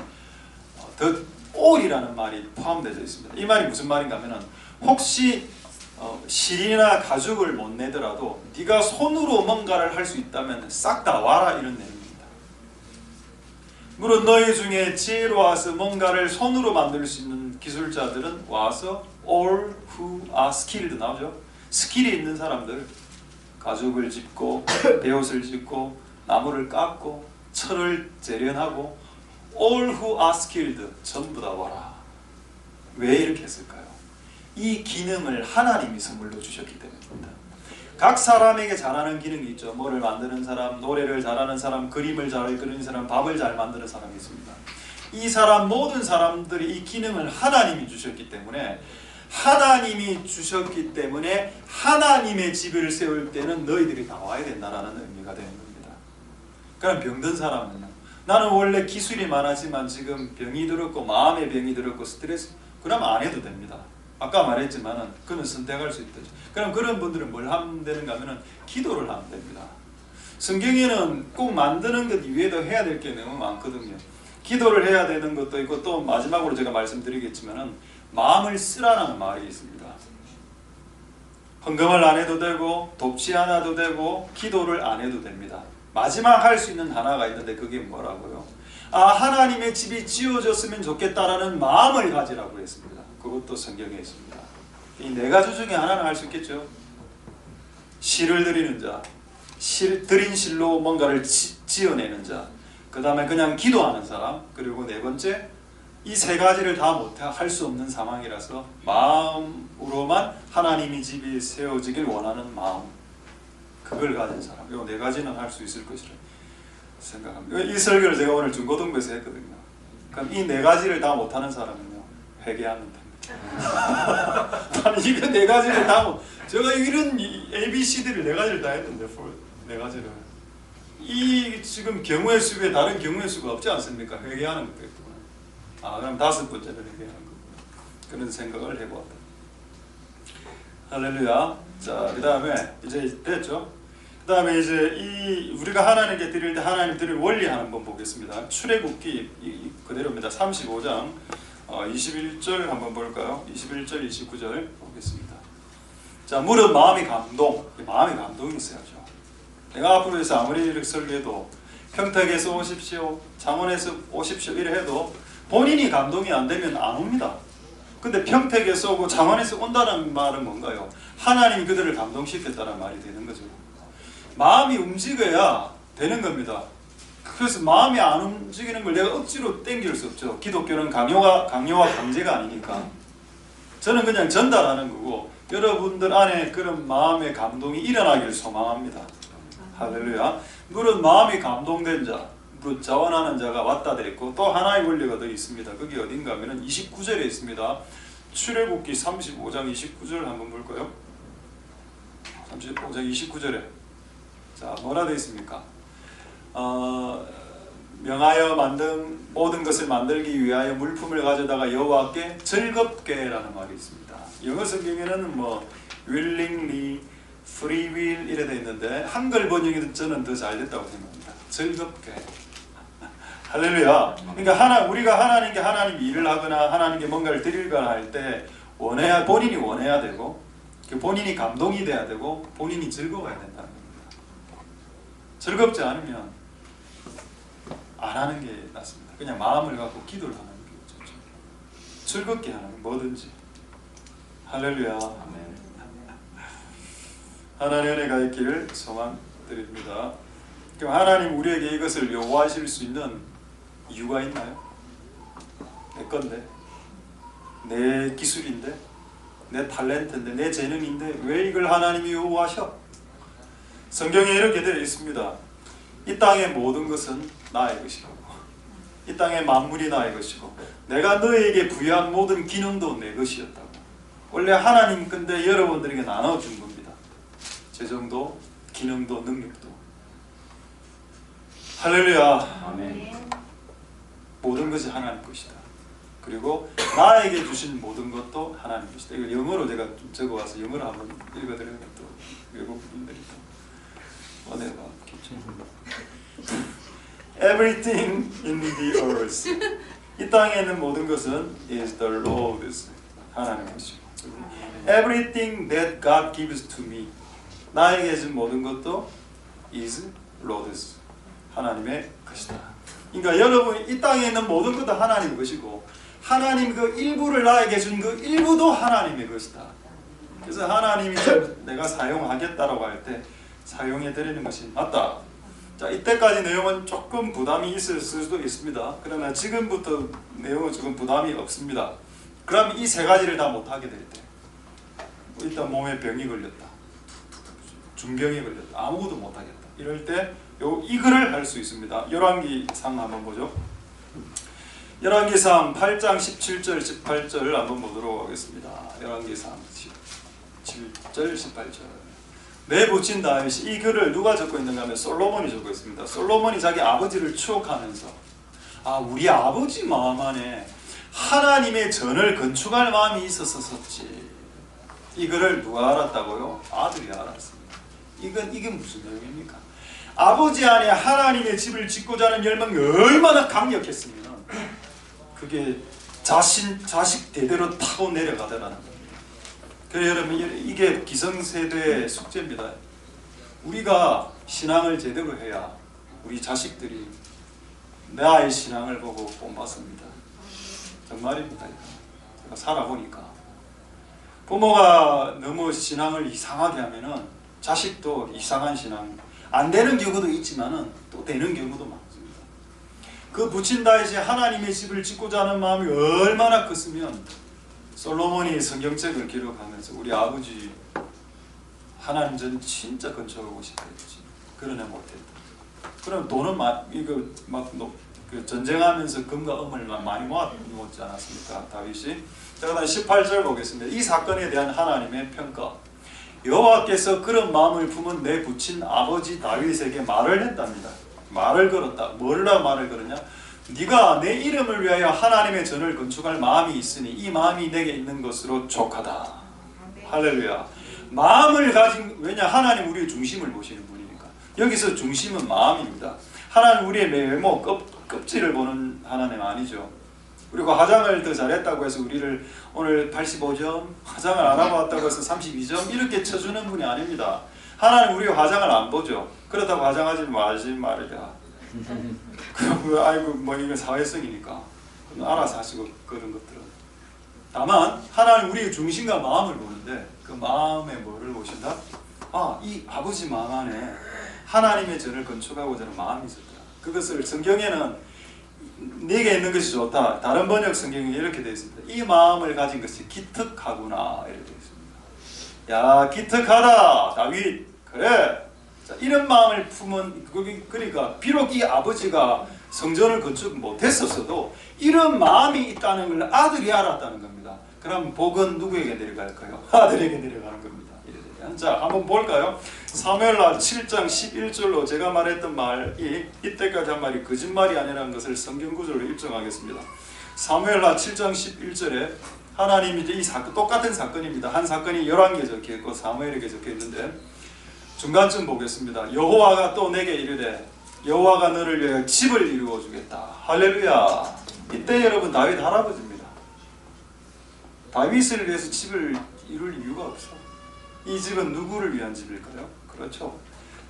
the all이라는 말이 포함되어 있습니다. 이 말이 무슨 말인가 하면은 혹시 실이나 가죽을 못 내더라도 네가 손으로 뭔가를 할 수 있다면 싹 다 와라 이런 내용입니다. 무릇 너희 중에 지혜로워서 뭔가를 손으로 만들 수 있는 기술자들은 와서 all who are skilled 나오죠. 스킬이 있는 사람들 가죽을 짚고 베옷을 짚고 나무를 깎고 철을 재련하고 all who are skilled 전부 다 와라. 왜 이렇게 했을까요? 이 기능을 하나님이 선물로 주셨기 때문입니다. 각 사람에게 잘하는 기능이 있죠. 뭐를 만드는 사람, 노래를 잘하는 사람, 그림을 잘 그리는 사람, 밥을 잘 만드는 사람이 있습니다. 이 사람 모든 사람들이 이 기능을 하나님이 주셨기 때문에 하나님의 집을 세울 때는 너희들이 나와야 된다는 의미가 되는 겁니다. 그럼 병든 사람은요. 나는 원래 기술이 많았지만 지금 병이 들었고 마음의 병이 들었고 스트레스 그럼 안 해도 됩니다. 아까 말했지만은 그는 선택할 수 있다. 그럼 그런 분들은 뭘 하면 되는가 하면은 기도를 하면 됩니다. 성경에는 꼭 만드는 것 이외에도 해야 될 게 너무 많거든요. 기도를 해야 되는 것도 있고 또 마지막으로 제가 말씀드리겠지만은 마음을 쓰라는 말이 있습니다. 헌금을 안 해도 되고 돕지 않아도 되고 기도를 안 해도 됩니다. 마지막 할 수 있는 하나가 있는데 그게 뭐라고요? 하나님의 집이 지어졌으면 좋겠다라는 마음을 가지라고 했습니다. 그것도 성경에 있습니다. 이 네 가지 중에 하나는 할 수 있겠죠. 실을 드리는 자, 드린 실로 뭔가를 지어내는 자, 그 다음에 그냥 기도하는 사람, 그리고 네 번째 이 세 가지를 다 할 수 없는 상황이라서 마음으로만 하나님의 집이 세워지길 원하는 마음, 그걸 가진 사람. 이 네 가지는 할 수 있을 것이라 생각합니다. 이 설교를 제가 오늘 중고등부에서 했거든요. 그럼 이 네 가지를 다 못하는 사람은요 회개하면 됩니다. 아니 이거 네 가지를 다 못. 제가 이런 ABCD를 네 가지를 다 했는데 네 가지를 이 지금 경우의 수에 다른 경우의 수가 없지 않습니까? 회개하는 것도 있구나. 그럼 다섯 번째는 회개하는 거구나. 그런 생각을 해보았다. 할렐루야. 자, 그 다음에 이제 됐죠? 그 다음에 이제 우리가 하나님께 드릴 때 하나님 드릴 원리 한번 보겠습니다. 출애굽기 그대로입니다. 35장 21절 한번 볼까요? 21절 29절 보겠습니다. 자, 무릇 마음이 감동이 있어야죠. 내가 앞으로 해서 아무리 이렇게 설교해도 평택에서 오십시오, 창원에서 오십시오 이래 해도 본인이 감동이 안 되면 안 옵니다. 근데 평택에서 오고 창원에서 온다는 말은 뭔가요? 하나님이 그들을 감동시켰다는 말이 되는 거죠. 마음이 움직여야 되는 겁니다. 그래서 마음이 안 움직이는 걸 내가 억지로 땡길 수 없죠. 기독교는 강요와 강제가 아니니까. 저는 그냥 전달하는 거고 여러분들 안에 그런 마음의 감동이 일어나기를 소망합니다. 할렐루야. 물은 마음이 감동된 자, 무릇 자원하는 자가 왔다 되었고 또 하나의 원리가 더 있습니다. 그게 어딘가 하면 29절에 있습니다. 출애굽기 35장 29절 한번 볼까요? 35장 29절에 자 뭐라 되어 있습니까? 명하여 만든 모든 것을 만들기 위하여 물품을 가져다가 여호와께 즐겁게라는 말이 있습니다. 영어 성경에는 뭐 willingly, free will 이래 돼 있는데 한글 번역이 저는 더 잘 됐다고 생각합니다. 즐겁게. 할렐루야. 그러니까 우리가 하나님께 하나님 일을 하거나 하나님께 뭔가를 드리거나 할 때 본인이 원해야 되고 본인이 감동이 돼야 되고 본인이 즐거워야 된다는 겁니다. 즐겁지 않으면 안 하는 게 낫습니다. 그냥 마음을 갖고 기도를 하는 게 좋죠. 즐겁게 하는 뭐든지. 할렐루야. 하나님의 은혜가 있기를 소망드립니다. 그럼 하나님 우리에게 이것을 요구하실 수 있는 이유가 있나요? 내 건데, 내 기술인데, 내 탤런트인데, 내 재능인데 왜 이걸 하나님이 요구하셔? 성경에 이렇게 되어 있습니다. 이 땅의 모든 것은 나의 것이고 이 땅의 만물이 나의 것이고 내가 너에게 부여한 모든 기능도 내 것이었다고. 원래 하나님 건데 여러분들에게 나눠준 겁니다. 재정도, 기능도, 능력도. 할렐루야. 아멘. 모든 것이 하나님 것이다. 그리고 나에게 주신 모든 것도 하나님 것이다. 이걸 영어로 제가 좀 적어와서 영어로 한번 읽어드리면 또 외국 분들이 또 은혜가 깊죠. Everything in the earth. 이 땅에 있는 모든 것은 is the Lord's. 하나님 것이고. Everything that God gives to me. 나에게 준 모든 것도 is Lord's. 하나님의 것이다. 그러니까 여러분 이 땅에 있는 모든 것도 하나님의 것이고 하나님 그 일부를 나에게 준 그 일부도 하나님의 것이다. 그래서 하나님이 내가 사용하겠다라고 할 때 사용해 드리는 것이 맞다. 자, 이때까지 내용은 조금 부담이 있을 수도 있습니다. 그러나 지금부터 내용은 조금 부담이 없습니다. 그럼 이 세 가지를 다 못하게 될 때 일단 몸에 병이 걸렸다, 중병이 걸렸다, 아무것도 못하겠다 이럴 때 이거를 할 수 있습니다. 열왕기상 한번 보죠. 열왕기상 8장 17절 18절을 한번 보도록 하겠습니다. 열왕기상 17절 18절. 내 부친 다윗이 이 글을 누가 적고 있는가 하면 솔로몬이 적고 있습니다. 솔로몬이 자기 아버지를 추억하면서 우리 아버지 마음 안에 하나님의 전을 건축할 마음이 있었었지. 이거를 누가 알았다고요? 아들이 알았습니다. 이게 무슨 내용입니까? 아버지 안에 하나님의 집을 짓고자 하는 열망이 얼마나 강력했으면 그게 자식 대대로 타고 내려가더라는 겁니다. 그래서 여러분 이게 기성세대의 숙제입니다. 우리가 신앙을 제대로 해야 우리 자식들이 나의 신앙을 보고 본받습니다. 정말입니다. 제가 살아보니까 부모가 너무 신앙을 이상하게 하면은 자식도 이상한 신앙 안 되는 경우도 있지만은 또 되는 경우도 많습니다. 그 부친 다윗이 하나님의 집을 짓고자 하는 마음이 얼마나 컸으면 솔로몬이 성경책을 기록하면서 우리 아버지 하나님 전 진짜 건축하고 싶다 했지. 그러나 못했다. 그럼 돈은 그 전쟁하면서 금과 은을 많이 모았지 않았습니까? 다윗이. 자, 그다음 18절 보겠습니다. 이 사건에 대한 하나님의 평가. 여호와께서 그런 마음을 품은 내 부친 아버지 다윗에게 말을 했답니다. 말을 걸었다. 뭘로 말을 걸었냐? 네가 내 이름을 위하여 하나님의 전을 건축할 마음이 있으니 이 마음이 내게 있는 것으로 족하다. 할렐루야. 마음을 가진, 왜냐 하나님 우리의 중심을 보시는 분이니까. 여기서 중심은 마음입니다. 하나님 우리의 외모, 껍질을 보는 하나님 아니죠. 그리고 화장을 더 잘했다고 해서 우리를 오늘 85점, 화장을 안 하고 왔다고 해서 32점 이렇게 쳐주는 분이 아닙니다. 하나님 우리 화장을 안 보죠. 그렇다고 화장하지 말이라. 그럼 아이고 뭐 이건 사회성이니까 알아서 하시고 그런 것들은. 다만 하나님 우리의 중심과 마음을 보는데 그 마음에 뭐를 보신다? 이 아버지 마음 안에 하나님의 전을 건축하고자 하는 마음이 있었다. 그것을 성경에는 네게 있는 것이 좋다. 다른 번역 성경에 이렇게 되어 있습니다. 이 마음을 가진 것이 기특하구나 이렇게 되어 있습니다. 야, 기특하다 다윗. 그래. 자, 이런 마음을 품은, 그러니까 비록 이 아버지가 성전을 건축 못했었어도 이런 마음이 있다는 걸 아들이 알았다는 겁니다. 그럼 복은 누구에게 내려갈까요? 아들에게 내려가는 겁니다. 자, 한번 볼까요? 사무엘하 7장 11절로 제가 말했던 말이 이때까지 한 말이 거짓말이 아니라는 것을 성경 구절로 입증하겠습니다. 사무엘하 7장 11절에 하나님이 이 사건, 똑같은 사건입니다. 한 사건이 열왕기에 적혀있고 사무엘에게 적혀있는데 중간쯤 보겠습니다. 여호와가 또 내게 이르되 여호와가 너를 위하여 집을 이루어 주겠다. 할렐루야. 이때 여러분 다윗 할아버지입니다. 다윗을 위해서 집을 이룰 이유가 없어. 이 집은 누구를 위한 집일까요? 그렇죠.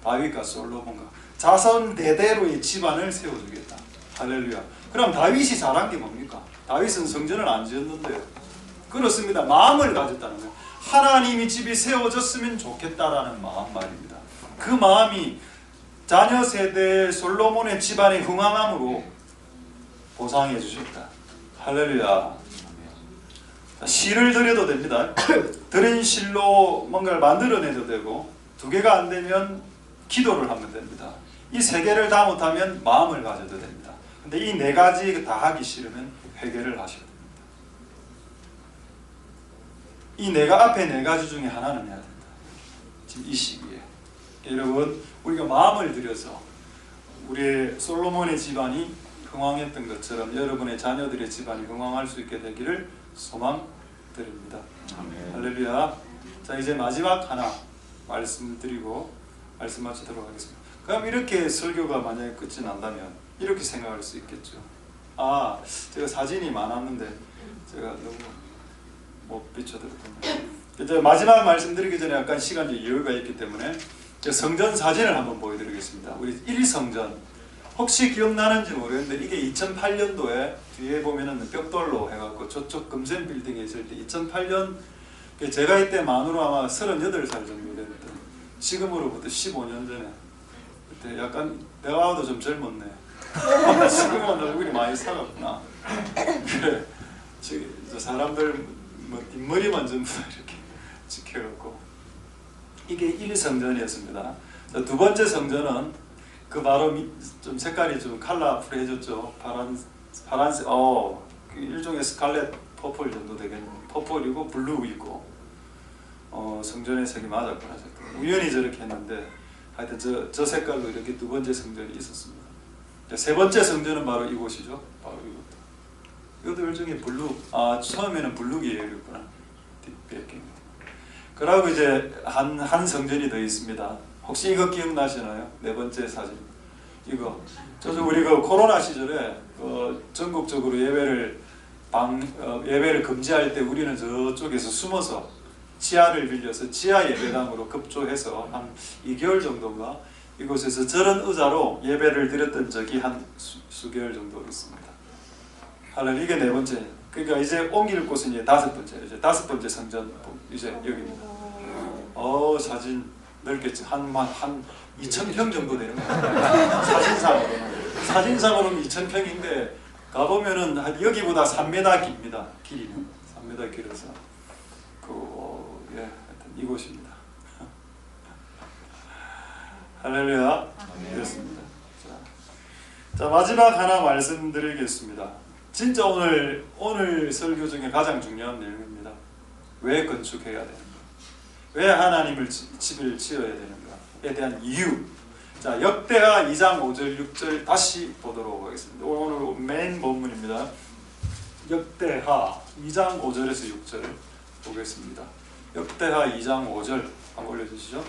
다윗과 솔로몬과 자손 대대로의 집안을 세워주겠다. 할렐루야. 그럼 다윗이 잘한 게 뭡니까? 다윗은 성전을 안 지었는데요. 그렇습니다. 마음을 가졌다는 거예요. 하나님이 집이 세워졌으면 좋겠다라는 마음 말입니다. 그 마음이 자녀 세대 솔로몬의 집안의 흥왕함으로 보상해 주셨다. 할렐루야. 실을 드려도 됩니다. 드린 실로 뭔가를 만들어내도 되고, 두 개가 안 되면 기도를 하면 됩니다. 이 세 개를 다 못하면 마음을 가져도 됩니다. 근데 이 네 가지 다 하기 싫으면 회개를 하셔야 됩니다. 이 앞에 네 가지 중에 하나는 해야 된다. 지금 이 시기에 여러분, 우리가 마음을 들여서 우리의 솔로몬의 집안이 흥왕했던 것처럼 여러분의 자녀들의 집안이 흥왕할 수 있게 되기를 소망드립니다. 할렐루야. 자, 이제 마지막 하나 말씀드리고 말씀 마치도록 하겠습니다. 그럼 이렇게 설교가 만약에 끝이 난다면 이렇게 생각할 수 있겠죠. 아, 제가 사진이 많았는데 제가 너무 못 비춰드렸군요. 이제 마지막 말씀드리기 전에 약간 시간이 여유가 있기 때문에 성전 사진을 한번 보여드리겠습니다. 우리 1성전 혹시 기억나는지 모르겠는데 이게 2008년도에 뒤에 보면은 벽돌로 해갖고 저쪽 금샘 빌딩에 있을 때 2008년 제가 이때 만으로 아마 38살 정도 됐던, 지금으로부터 15년 전에 그때 약간 내가 봐도 좀 젊었네. 지금은 얼굴이 많이 살았구나. 그래, 저 사람들 뭐 뒷머리만 전부 다 이렇게 지켜갖고 이게 1성전이었습니다. 두 번째 성전은 그 바로 좀 색깔이 좀 컬러풀해졌죠. 파란색, 일종의 스칼렛 퍼플 정도 되겠네요. 퍼플이고 블루 있고, 성전의 색이 맞았구나. 우연히 저렇게 했는데 하여튼 저 색깔로 이렇게 두 번째 성전이 있었습니다. 세 번째 성전은 바로 이곳이죠. 바로 이것도 일종의 블루, 처음에는 블루 계열이었구나. 뒷백입니다. 그리고 이제 한 성전이 더 있습니다. 혹시 이거 기억나시나요? 네 번째 사진. 이거. 우리 그 코로나 시절에 전국적으로 예배를 금지할 때 우리는 저쪽에서 숨어서 지하를 빌려서 지하 예배당으로 급조해서 한 2개월 정도인가 이곳에서 저런 의자로 예배를 드렸던 적이 한 수개월 정도 있습니다. 하여튼 이게 네 번째. 그러니까 이제 옮길 곳은 이제 다섯 번째 성전 이제 여기입니다. 사진 넓겠지. 한 2,000평 정도 되는 거예요. 사진상으로는 2,000평인데 가보면은 여기보다 3m 깁니다. 길이는 3m 길어서 하여튼 이곳입니다. 할렐루야. 그렇습니다. 자, 마지막 하나 말씀드리겠습니다. 진짜 오늘 설교 중에 가장 중요한 내용입니다. 왜 건축해야 되는가? 왜 하나님을 집을 지어야 되는가에 대한 이유. 자, 역대하 2장 5절 6절 다시 보도록 하겠습니다. 오늘 메인 본문입니다. 역대하 2장 5절에서 6절 보겠습니다. 역대하 2장 5절 한번 올려주시죠.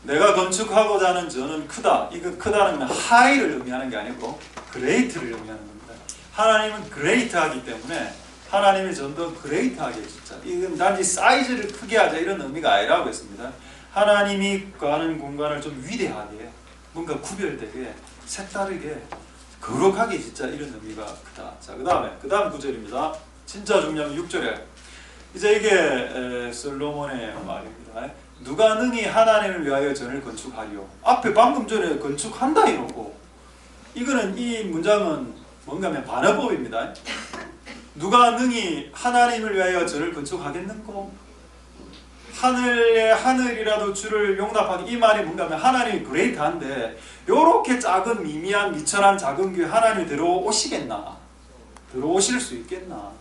내가 건축하고자 하는 저는 크다. 이거 크다는 건 하이를 의미하는 게 아니고 그레이트를 의미하는 겁니다. 하나님은 그레이트하기 때문에 하나님의 전도 그레이트하게 진짜 이건 단지 사이즈를 크게 하자 이런 의미가 아니라고 했습니다. 하나님이 거하는 공간을 좀 위대하게, 뭔가 구별되게, 색다르게, 거룩하게 진짜 이런 의미가 크다. 자, 그 다음 9절입니다. 진짜 중요한 6절에 이제 이게 솔로몬의 말입니다. 누가 능히 하나님을 위하여 전을 건축하리요. 앞에 방금 전에 건축한다 이러고, 이거는 이 문장은 뭔가 하면 반어법입니다. 누가 능히 하나님을 위하여 전을 건축하겠는고? 하늘에 하늘이라도 주를 용납하기, 이 말이 뭔가 하면 하나님이 그레이트한데 요렇게 작은 미미한 미천한 작은 교회 하나님이 들어오시겠나? 들어오실 수 있겠나?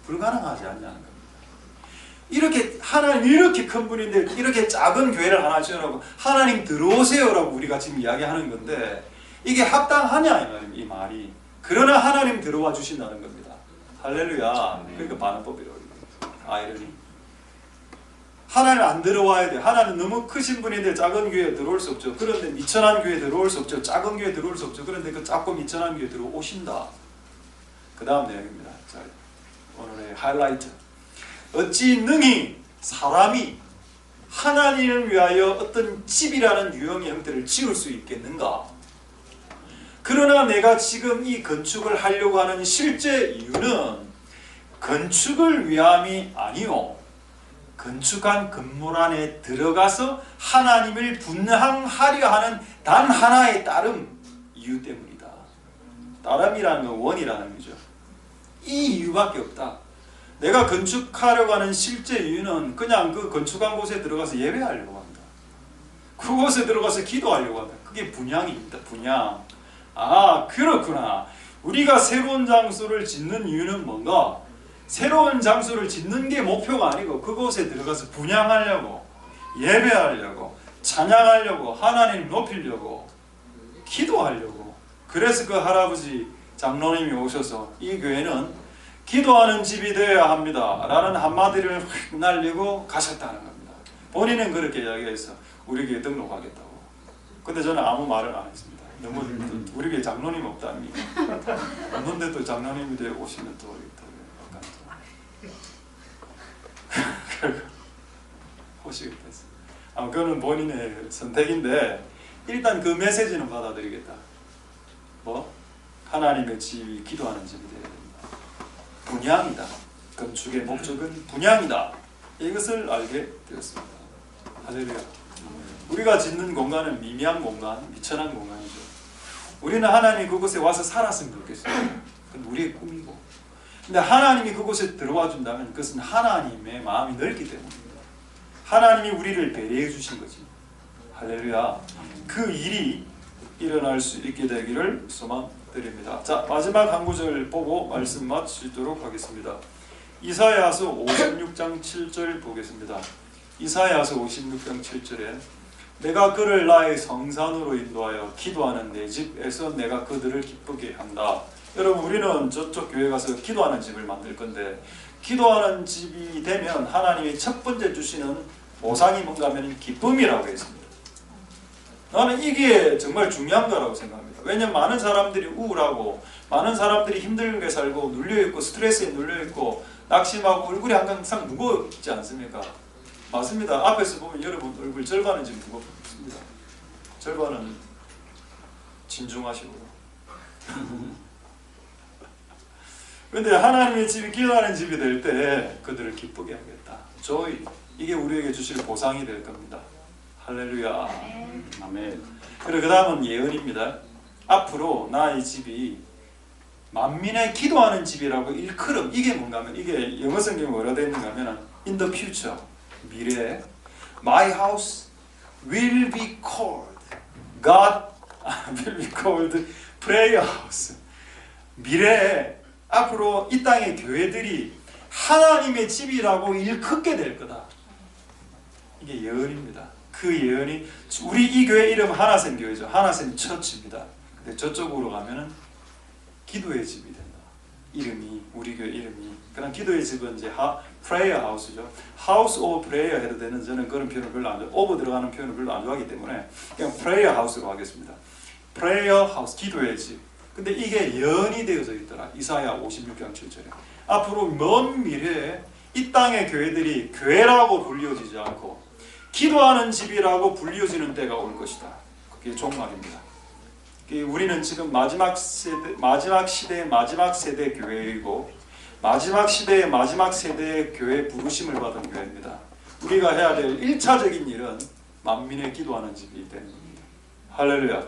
불가능하지 않냐는 겁니다. 이렇게 하나님 이렇게 큰 분인데 이렇게 작은 교회를 하나 지으라고 하나님 들어오세요라고 우리가 지금 이야기하는 건데 이게 합당하냐 이 말이. 그러나 하나님 들어와 주신다는 겁니다. 할렐루야. 그러니까 반응법이라고. 아이러니. 하나님 안 들어와야 돼. 하나님 너무 크신 분인데 작은 교회에 들어올 수 없죠. 그런데 미천한 교회에 들어올 수 없죠. 작은 교회에 들어올 수 없죠. 그런데 그 작고 미천한 교회에 들어오신다. 그 다음 내용입니다. 자, 오늘의 하이라이트. 어찌 능히 사람이 하나님을 위하여 어떤 집이라는 유형의 형태를 지을 수 있겠는가? 그러나 내가 지금 이 건축을 하려고 하는 실제 이유는 건축을 위함이 아니요, 건축한 건물 안에 들어가서 하나님을 분향하려 하는 단 하나의 따름 이유 때문이다. 따름이라는 건 원이라는 거죠. 이 이유밖에 없다. 내가 건축하려고 하는 실제 이유는 그냥 그 건축한 곳에 들어가서 예배하려고 한다. 그곳에 들어가서 기도하려고 한다. 그게 분향입니다. 분향. 아, 그렇구나. 우리가 새로운 장소를 짓는 이유는 뭔가? 새로운 장소를 짓는 게 목표가 아니고 그곳에 들어가서 분향하려고, 예배하려고, 찬양하려고, 하나님 높이려고, 기도하려고. 그래서 그 할아버지 장로님이 오셔서 이 교회는 기도하는 집이 되어야 합니다 라는 한마디를 확 날리고 가셨다는 겁니다. 본인은 그렇게 이야기해서 우리 교회 등록하겠다고. 근데 저는 아무 말을 안 했습니다. 너무 우리 교회 장로님 없다니까. 없는데 또 장로님이 되어 오시면 또 약간 호시겠다 했어요. 그거는 본인의 선택인데 일단 그 메시지는 받아들이겠다. 뭐? 하나님의 집이 기도하는 집이 되어야 된다. 분향이다. 건축의 목적은 분향이다. 이것을 알게 되었습니다. 할렐루야. 우리가 짓는 공간은 미미한 공간, 미천한 공간이죠. 우리는 하나님이 그곳에 와서 살았으면 좋겠어요. 그건 우리의 꿈이고. 근데 하나님이 그곳에 들어와 준다면 그것은 하나님의 마음이 넓기 때문입니다. 하나님이 우리를 배려해 주신 거지. 할렐루야. 그 일이 일어날 수 있게 되기를 소망드립니다. 자, 마지막 한 구절 보고 말씀 마치도록 하겠습니다. 이사야서 56장 7절 보겠습니다. 이사야서 56장 7절에 내가 그를 나의 성산으로 인도하여 기도하는 내 집에서 내가 그들을 기쁘게 한다. 여러분, 우리는 저쪽 교회 가서 기도하는 집을 만들 건데 기도하는 집이 되면 하나님이 첫 번째 주시는 보상이 뭔가 하면 기쁨이라고 했습니다. 나는 이게 정말 중요한 거라고 생각합니다. 왜냐하면 많은 사람들이 우울하고 많은 사람들이 힘들게 살고 눌려있고 스트레스에 눌려있고 낙심하고 얼굴이 항상 무겁지 않습니까? 맞습니다. 앞에서 보면 여러분 얼굴 절반은 지금 무겁습니다. 절반은 진중하시고요. 그런데 하나님의 집이 기도하는 집이 될 때 그들을 기쁘게 하겠다. 조이. 이게 우리에게 주실 보상이 될 겁니다. 할렐루야. 아멘. 그리고 그 다음은 예언입니다. 앞으로 나의 집이 만민의 기도하는 집이라고 일컬음. 이게 뭔가 하면 이게 영어 성경에 뭐라 되어 있는가 하면 in the future, 미래에 my house will be called God will be called prayer house. 미래에 앞으로 이 땅의 교회들이 하나님의 집이라고 일컫게 될 거다. 이게 예언입니다. 그 예언이 우리 이 교회 이름 하나샘 교회죠. 하나샘 처치입니다. 근데 저쪽으로 가면은 기도의 집이 된다. 이름이 우리 교회 이름이. 그럼 기도의 집은 이제 prayer house죠. house of prayer 해도 되는 저는 그런 표현을 별로 안 좋아. over 들어가는 표현을 별로 안 좋아하기 때문에 그냥 prayer house로 하겠습니다. prayer house 기도의 집. 근데 이게 예언이 되어져 있더라. 이사야 56장 7절에. 앞으로 먼 미래에 이 땅의 교회들이 교회라고 불리워지지 않고 기도하는 집이라고 불리워지는 때가 올 것이다. 그게 종말입니다. 우리는 지금 마지막 시대의 마지막 세대 교회이고 마지막 시대의 마지막 세대의 교회 부르심을 받은 교회입니다. 우리가 해야 될 1차적인 일은 만민의 기도하는 집이 되는 겁니다. 할렐루야.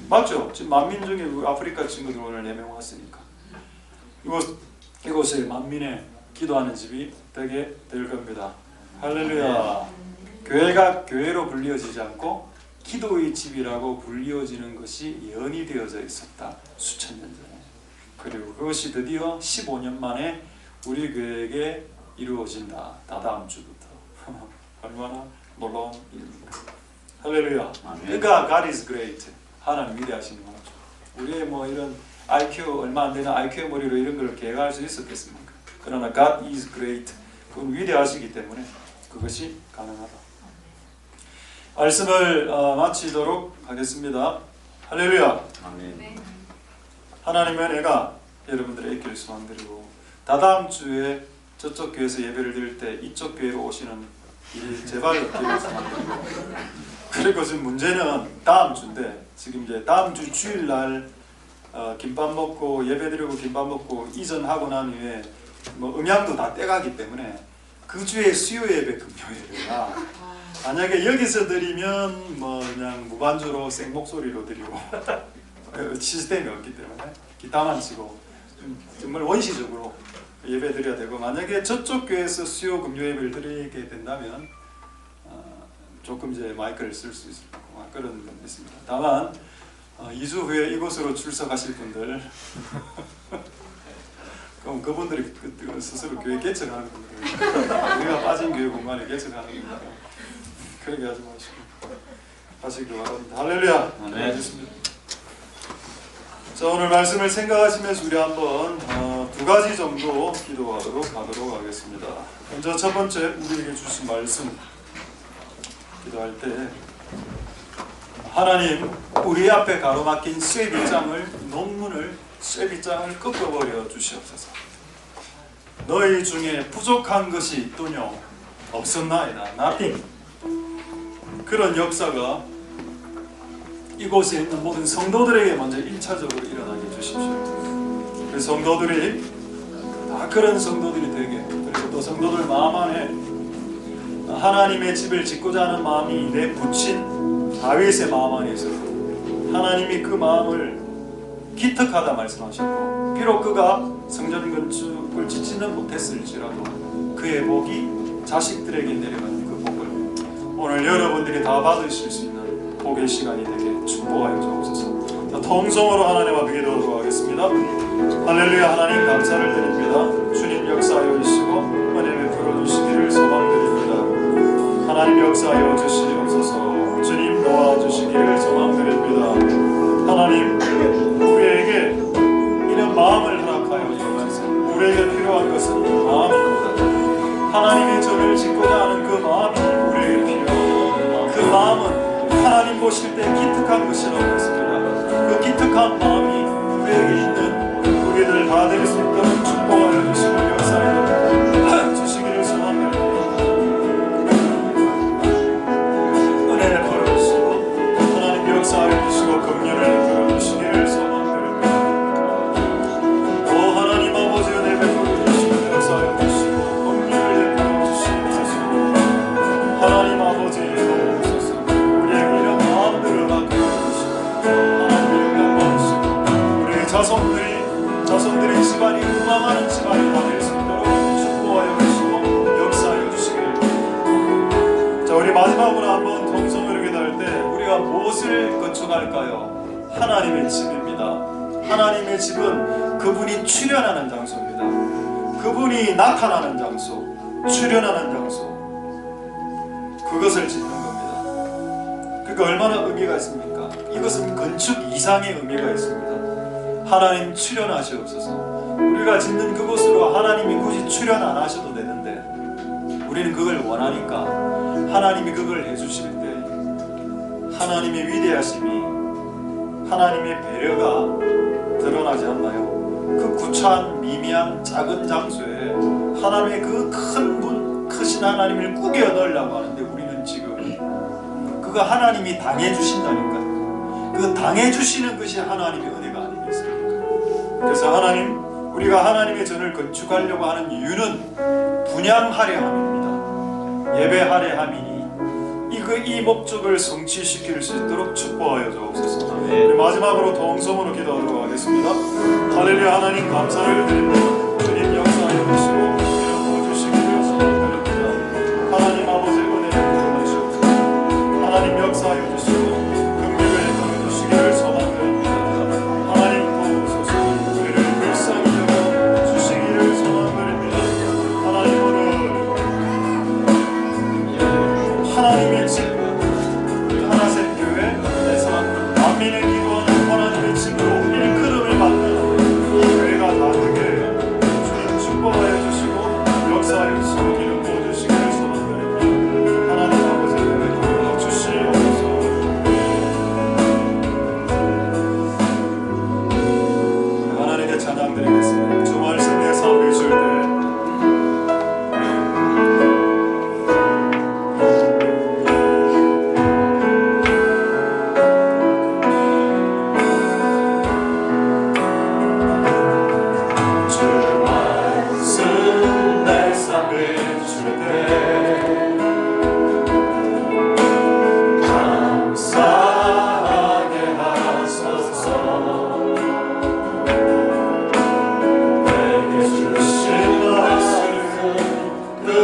맞죠? 지금 만민 중에 우리 아프리카 친구들 오늘 4명 왔으니까 이곳에 만민의 기도하는 집이 되게 될 겁니다. 할렐루야. 교회가 교회로 불리어지지 않고 기도의 집이라고 불리어지는 것이 예언이 되어져 있었다. 수천 년 전에. 그리고 그것이 드디어 15년 만에 우리 교회에게 이루어진다. 다다음 주부터. 얼마나 놀라운 일입니까? 할렐루야. 그러니까 God is great. 하나님 위대하신 분. 우리의 뭐 이런 IQ 얼마 안 되는 IQ 머리로 이런 걸 계획할 수 있었겠습니까? 그러나 God is great. 그분 위대하시기 때문에 그것이 가능하다. 말씀을 마치도록 하겠습니다. 할렐루야. 아멘. 하나님의 은혜가 여러분들의 있기를 소망드리고 다다음 주에 저쪽 교회에서 예배를 드릴 때 이쪽 교회로 오시는 일이 제발 없기를 소망드리고 그리고 지금 문제는 다음 주인데 지금 이제 다음 주 주일날 김밥 먹고 예배 드리고 김밥 먹고 이전하고 난 후에 뭐 음향도 다 떼가기 때문에 그 주에 수요 예배 금요 예배가 만약에 여기서 드리면 뭐 그냥 무반주로 생목소리로 드리고 시스템이 없기 때문에 기타만 치고 정말 원시적으로 예배 드려야 되고 만약에 저쪽 교회에서 수요 금요 예배를 드리게 된다면 조금 이제 마이크를 쓸 수 있을 거고 그런 건 있습니다. 다만 2주 후에 이곳으로 출석하실 분들 그럼 그분들이 스스로 교회 개척하는 분들 우리가 빠진 교회 공간에 개척하는 겁니다. 그렇게 하지 마시고 하시기 바랍니다. 할렐루야. 네. 알겠습니다. 자, 오늘 말씀을 생각하시면서 우리 한번 2가지 정도 기도하도록 하겠습니다. 먼저 첫 번째 우리에게 주신 말씀 기도할 때 하나님 우리 앞에 가로막힌 쇠빗장을 논문을 쇠빗장을 꺾어버려 주시옵소서. 너희 중에 부족한 것이 있더뇨 없었나이다. nothing. 그런 역사가 이곳에 있는 모든 성도들에게 먼저 1차적으로 일어나게 해주십시오. 그 성도들이 다 그런 성도들이 되게 그리고 또 성도들 마음 안에 하나님의 집을 짓고자 하는 마음이 내 부친 다윗의 마음 안에 있었고 하나님이 그 마음을 기특하다 말씀하셨고 비록 그가 성전 건축을 짓지는 못했을지라도 그의 복이 자식들에게 내려가는 그 복을 오늘 여러분들이 다 받으실 수 있는 복의 시간이 되게 축복하여 주옵소서. 자, 통성으로 하나님 앞에 기도하도록 하겠습니다. 할렐루야. 하나님 감사를 드립니다. 주님 역사하여 주시고 은혜 베풀어 주시기를 소망드립니다. 하나님 역사하여 주시옵소서. 주님 도와주시기를 소망드립니다. 하나님 우리에게 이런 마음을 허락하여 주옵소서. 우리에게 필요한 것은 마음입니다. 하나님의 전을 짓고자 하는 그 마음이 우리에게 필요하고 그 마음은 하나님 보실 때 기특한 것이라고 했습니다. 그 기특한 마음이 우리에게 있는 우리들 다 될 수 있도록 축복하여 주시고 역사해 주시기를 소망합니다. 은혜를 베풀어주시고 하나님 역사해 주시고 긍휼을 베풀어 주시기를 소망드립니다. 오 하나님 아버지 은혜 베풀어 주시고 역사해 주시고 긍휼을 베풀어 주시옵소서. 하나님 아버지 도우소서. 우리에게 이런 마음들을 맡겨 주시고 하나님 영광 받으시고 우리 자손들이 집안이 건강하는 집안이 될 수 있도록 축복하여 주시고 역사하여 주시기를. 자, 우리 마지막으로 한번 통성을 기도할 때 우리가 무엇을 건축할까요? 하나님의 집입니다. 하나님의 집은 그분이 출현하는 장소입니다. 그분이 나타나는 장소, 출현하는 장소, 그것을 짓는 겁니다. 그러니까 얼마나 의미가 있습니까? 이것은 건축 이상의 의미가 있습니다. 하나님 출현하시옵소서. 우리가 짓는 그곳으로 하나님이 굳이 출현 안 하셔도 되는데 우리는 그걸 원하니까 하나님이 그걸 해주실 때 하나님의 위대하심이 하나님의 배려가 드러나지 않나요? 그 구차한 미미한 작은 장소에 하나님의 그 큰 분 크신 하나님을 꾸겨 넣으려고 하는데 우리는 지금 그거 하나님이 당해주신다니까요. 그 당해주시는 것이 하나님의 은혜가 아니겠습니까? 그래서 우리가 하나님의 전을 건축하려고 하는 이유는 분양하려 함입니다. 예배하려 함이니 이 목적을 성취시킬 수 있도록 축복하여 주옵소서. 우리 마지막으로 동성으로 기도하도록 하겠습니다. 할렐루야. 하나님 감사를 드립니다. 주님 역사하여 주시고 이름 부어주시기를 소원드립니다. 하나님 아버지 은혜를 부어주시옵소서. 하나님 역사하여 주시고 긍휼을 더해주시기를 소원드립니다. 하나님 도우소서. 우리를 불쌍히 여겨주시기를 소원드립니다. 하나님 오늘 하나님의 집 하나셋 교회에서 만민을 기도하는 하나님의 집으로 일컬음을 받는 이 교회가 다 되게 주님 축복하여 주시고 역사하여 주시고 기름 부어주시기를 소원드립니다. 하나님 아버지 은혜 주시옵소서. 하나님께 찬양드리겠습니다. 주 말씀 내 삶을 줄 때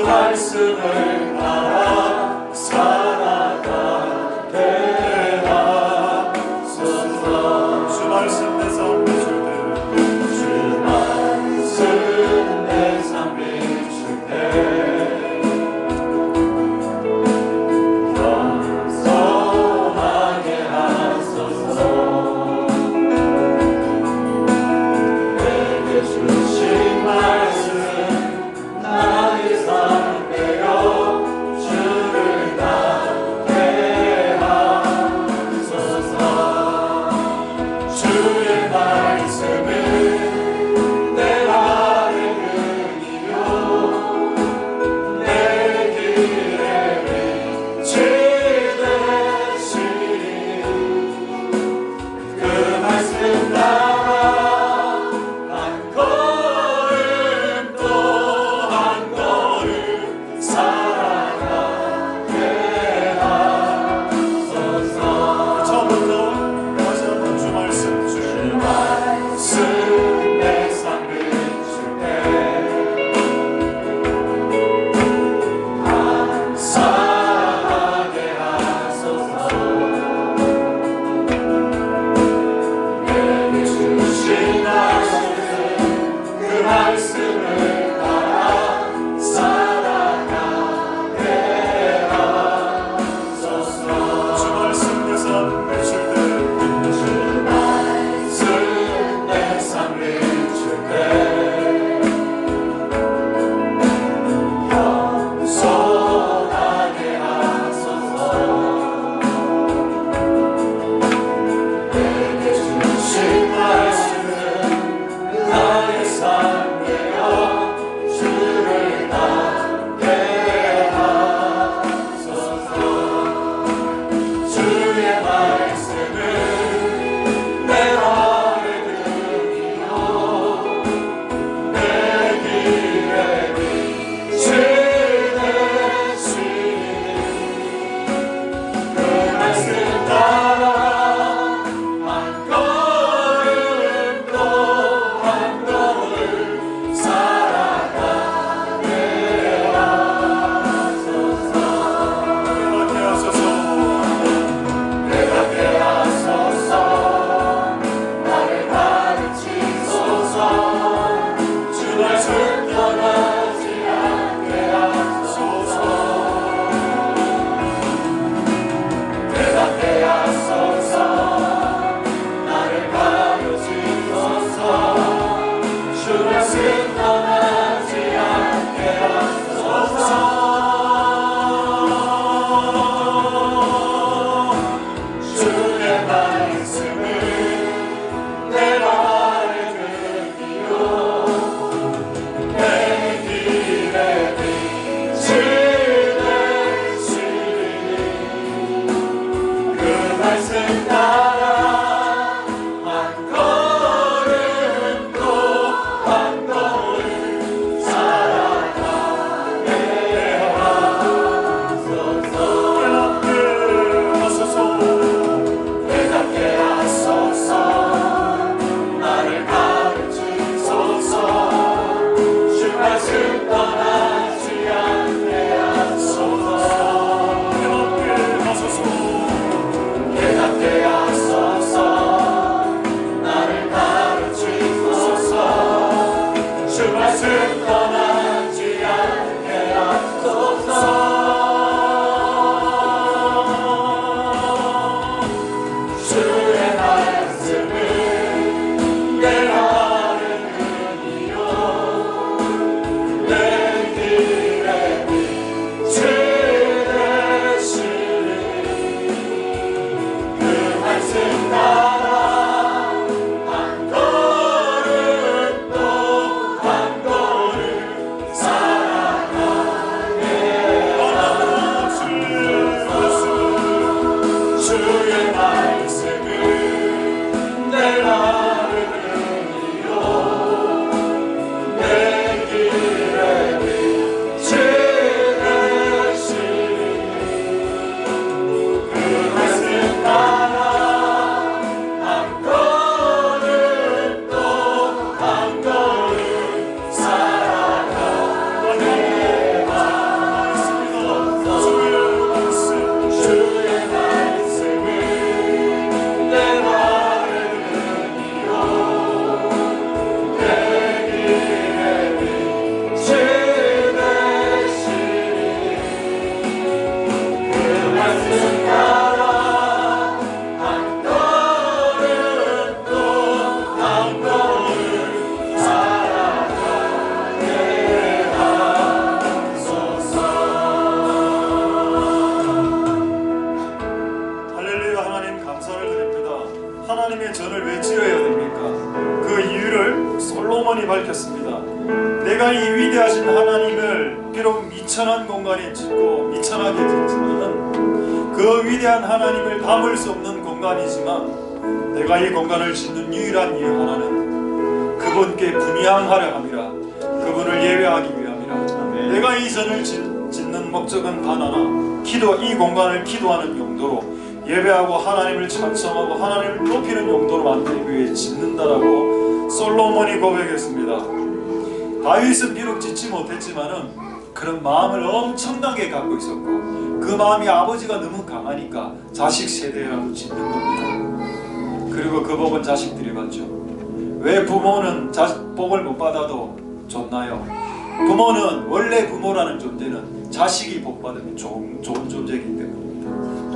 말씀을 따라 살아가게 하소서. 주 말씀 내 삶 비출 때 주 말씀 내 삶 비출 때 겸손하게 하소서. 내게 주신 말씀 나의 삶 주를 닮게 하소서. 주의 말씀은 내 발의 등이요 내 길의 빛이 되시니 그 말씀 따라 한 걸음 또 한 걸음 처음부터 다시 한번 주 말씀 주 말씀 내 삶 비출 때 감사하게 하소서. 내게 주신 말씀 그 말씀을 따라 살아가게 하소서. 주 말씀 내 삶 비출 때 주 말씀 내 삶 비출 때 겸손하게 하소서. 내게 주신 말씀은 나의 삶 되어 주를 닮게 하소서. 주의 말씀은 내 발의 등이요 내 길의 빛이 되시니 그 말씀 따라 한 걸음 또 한 걸음 살아가게 하소서. 깨닫게 하소서. 깨닫게 하소서. 전을 왜 지어야 됩니까? 그 이유를 솔로몬이 밝혔습니다. 내가 이 위대하신 하나님을 비록 미천한 공간에 짓고 미천하게 짓지만 그 위대한 하나님을 담을 수 없는 공간이지만 내가 이 공간을 짓는 유일한 이유 하나는 그분께 분향하려 함이라. 그분을 예배하기 위함이라. 내가 이 전을 짓는 목적은 단 하나, 이 공간을 기도하는 용도로, 예배하고 하나님을 찬송하고 하나님을 높이는 용도로 만들기 위해 짓는다라고 솔로몬이 고백했습니다. 다윗은 비록 짓지 못했지만은 그런 마음을 엄청나게 갖고 있었고, 그 마음이 아버지가 너무 강하니까 자식 세대라도 짓는 겁니다. 그리고 그 복은 자식들이 받죠. 왜 부모는 복을 못 받아도 좋나요? 부모는, 원래 부모라는 존재는 자식이 복 받으면 좋은 존재이기 때문입니다.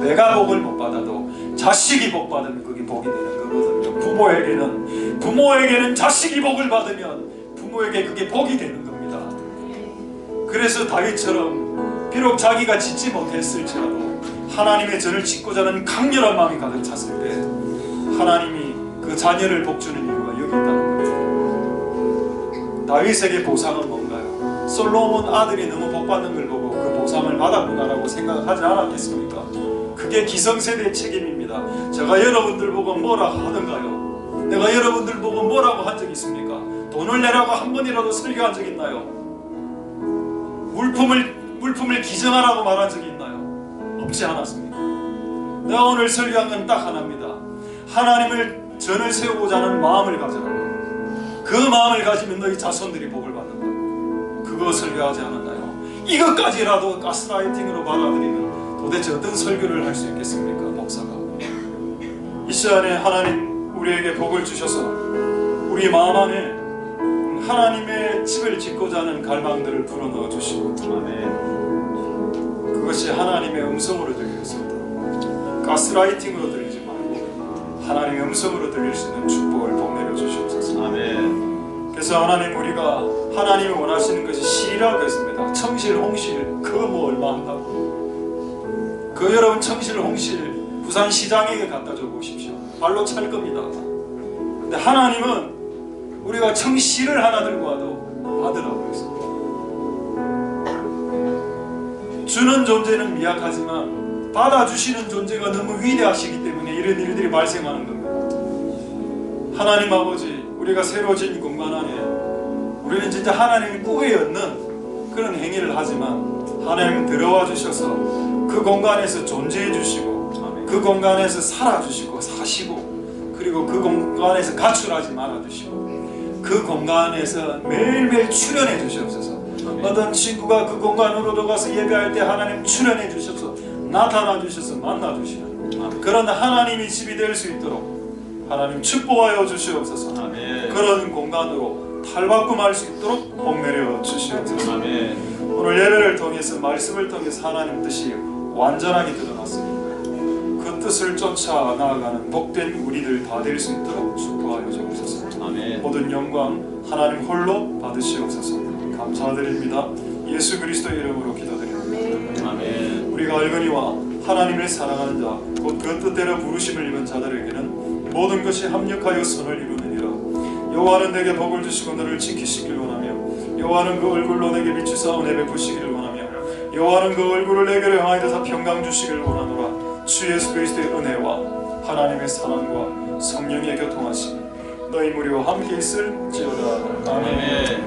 내가 복을 못 받아도 자식이 복 받으면 그게 복이 되는 거거든요. 부모에게는 자식이 복을 받으면 부모에게 그게 복이 되는 겁니다. 그래서 다윗처럼 비록 자기가 짓지 못했을지라도 하나님의 전을 짓고자 하는 강렬한 마음이 가득 찼을 때 하나님이 그 자녀를 복주는 이유가 여기 있다는 거죠. 다윗에게 보상은 뭔가요? 솔로몬 아들이 너무 복받는 걸 보고 그 보상을 받았구나라고 생각하지 않았겠습니까? 그게 기성세대의 책임입니다. 제가 여러분들 보고 뭐라 하던가요? 내가 여러분들 보고 뭐라고 한 적 있습니까? 돈을 내라고 한 번이라도 설교한 적 있나요? 물품을 기증하라고 말한 적이 있나요? 없지 않았습니까? 내가 오늘 설교한 건 딱 하나입니다. 하나님을 전을 세우고자 하는 마음을 가져라고. 그 마음을 가지면 너희 자손들이 복을 받는다. 그거 설교하지 않았나요? 이것까지라도 가스라이팅으로 받아들이면 도대체 어떤 설교를 할 수 있겠습니까? 목사가. 이 시간에 하나님 우리에게 복을 주셔서 우리 마음 안에 하나님의 집을 짓고자 하는 갈망들을 불어넣어 주시고, 그것이 하나님의 음성으로 들리겠습니다. 가스라이팅으로 들리지 말고 하나님의 음성으로 들릴 수 있는 축복을 복내려 주시옵소서. 아멘. 그래서 하나님, 우리가 하나님이 원하시는 것이 실이라고 했습니다. 청실, 홍실, 그거 뭐 얼마 한다고. 그 여러분 청실, 홍실 부산시장에게 갖다 줘 보십시오. 발로 찰 겁니다. 근데 하나님은 우리가 청실을 하나 들고 와도 받으라고 했습니다. 주는 존재는 미약하지만 받아주시는 존재가 너무 위대하시기 때문에 이런 일들이 발생하는 겁니다. 하나님 아버지, 우리가 새로 진 공간 안에 우리는 진짜 하나님의 꿈에 얻는 그런 행위를 하지만 하나님 들어와 주셔서 그 공간에서 존재해 주시고 그 공간에서 살아주시고 사시고, 그리고 그 공간에서 가출하지 말아 주시고 그 공간에서 매일매일 출연해 주시옵소서. 어떤 친구가 그 공간으로 들어가서 예배할 때 하나님 출연해 주셔서 나타나 주셔서 만나 주시는 그런 하나님이 집이 될 수 있도록 하나님 축복하여 주시옵소서. 그런 공간으로 탈바꿈할 수 있도록 복내려 주시옵소서. 오늘 예배를 통해서, 말씀을 통해서 하나님 뜻이 완전하게 드러났습니다. 그 뜻을 쫓아 나아가는 복된 우리들 다 될 수 있도록 축복하여 주옵소서. 모든 영광 하나님 홀로 받으시옵소서. 감사드립니다. 예수 그리스도의 이름으로 기도드립니다. 우리가 알거니와 하나님을 사랑하는 자, 곧 그 뜻대로 부르심을 입은 자들에게는 모든 것이 합력하여 선을 이루느니라. 여호와는 내게 복을 주시고 너를 지키시길 원하며, 여호와는 그 얼굴로 내게 비추사 은혜 베푸시기를 원하며, 여호와는 그 얼굴을 내게로 향하여서 평강 주시기를 원하노라. 주 예수 그리스도의 은혜와 하나님의 사랑과 성령의 교통하심이 너희 무리와 함께 있을지어다. 아멘.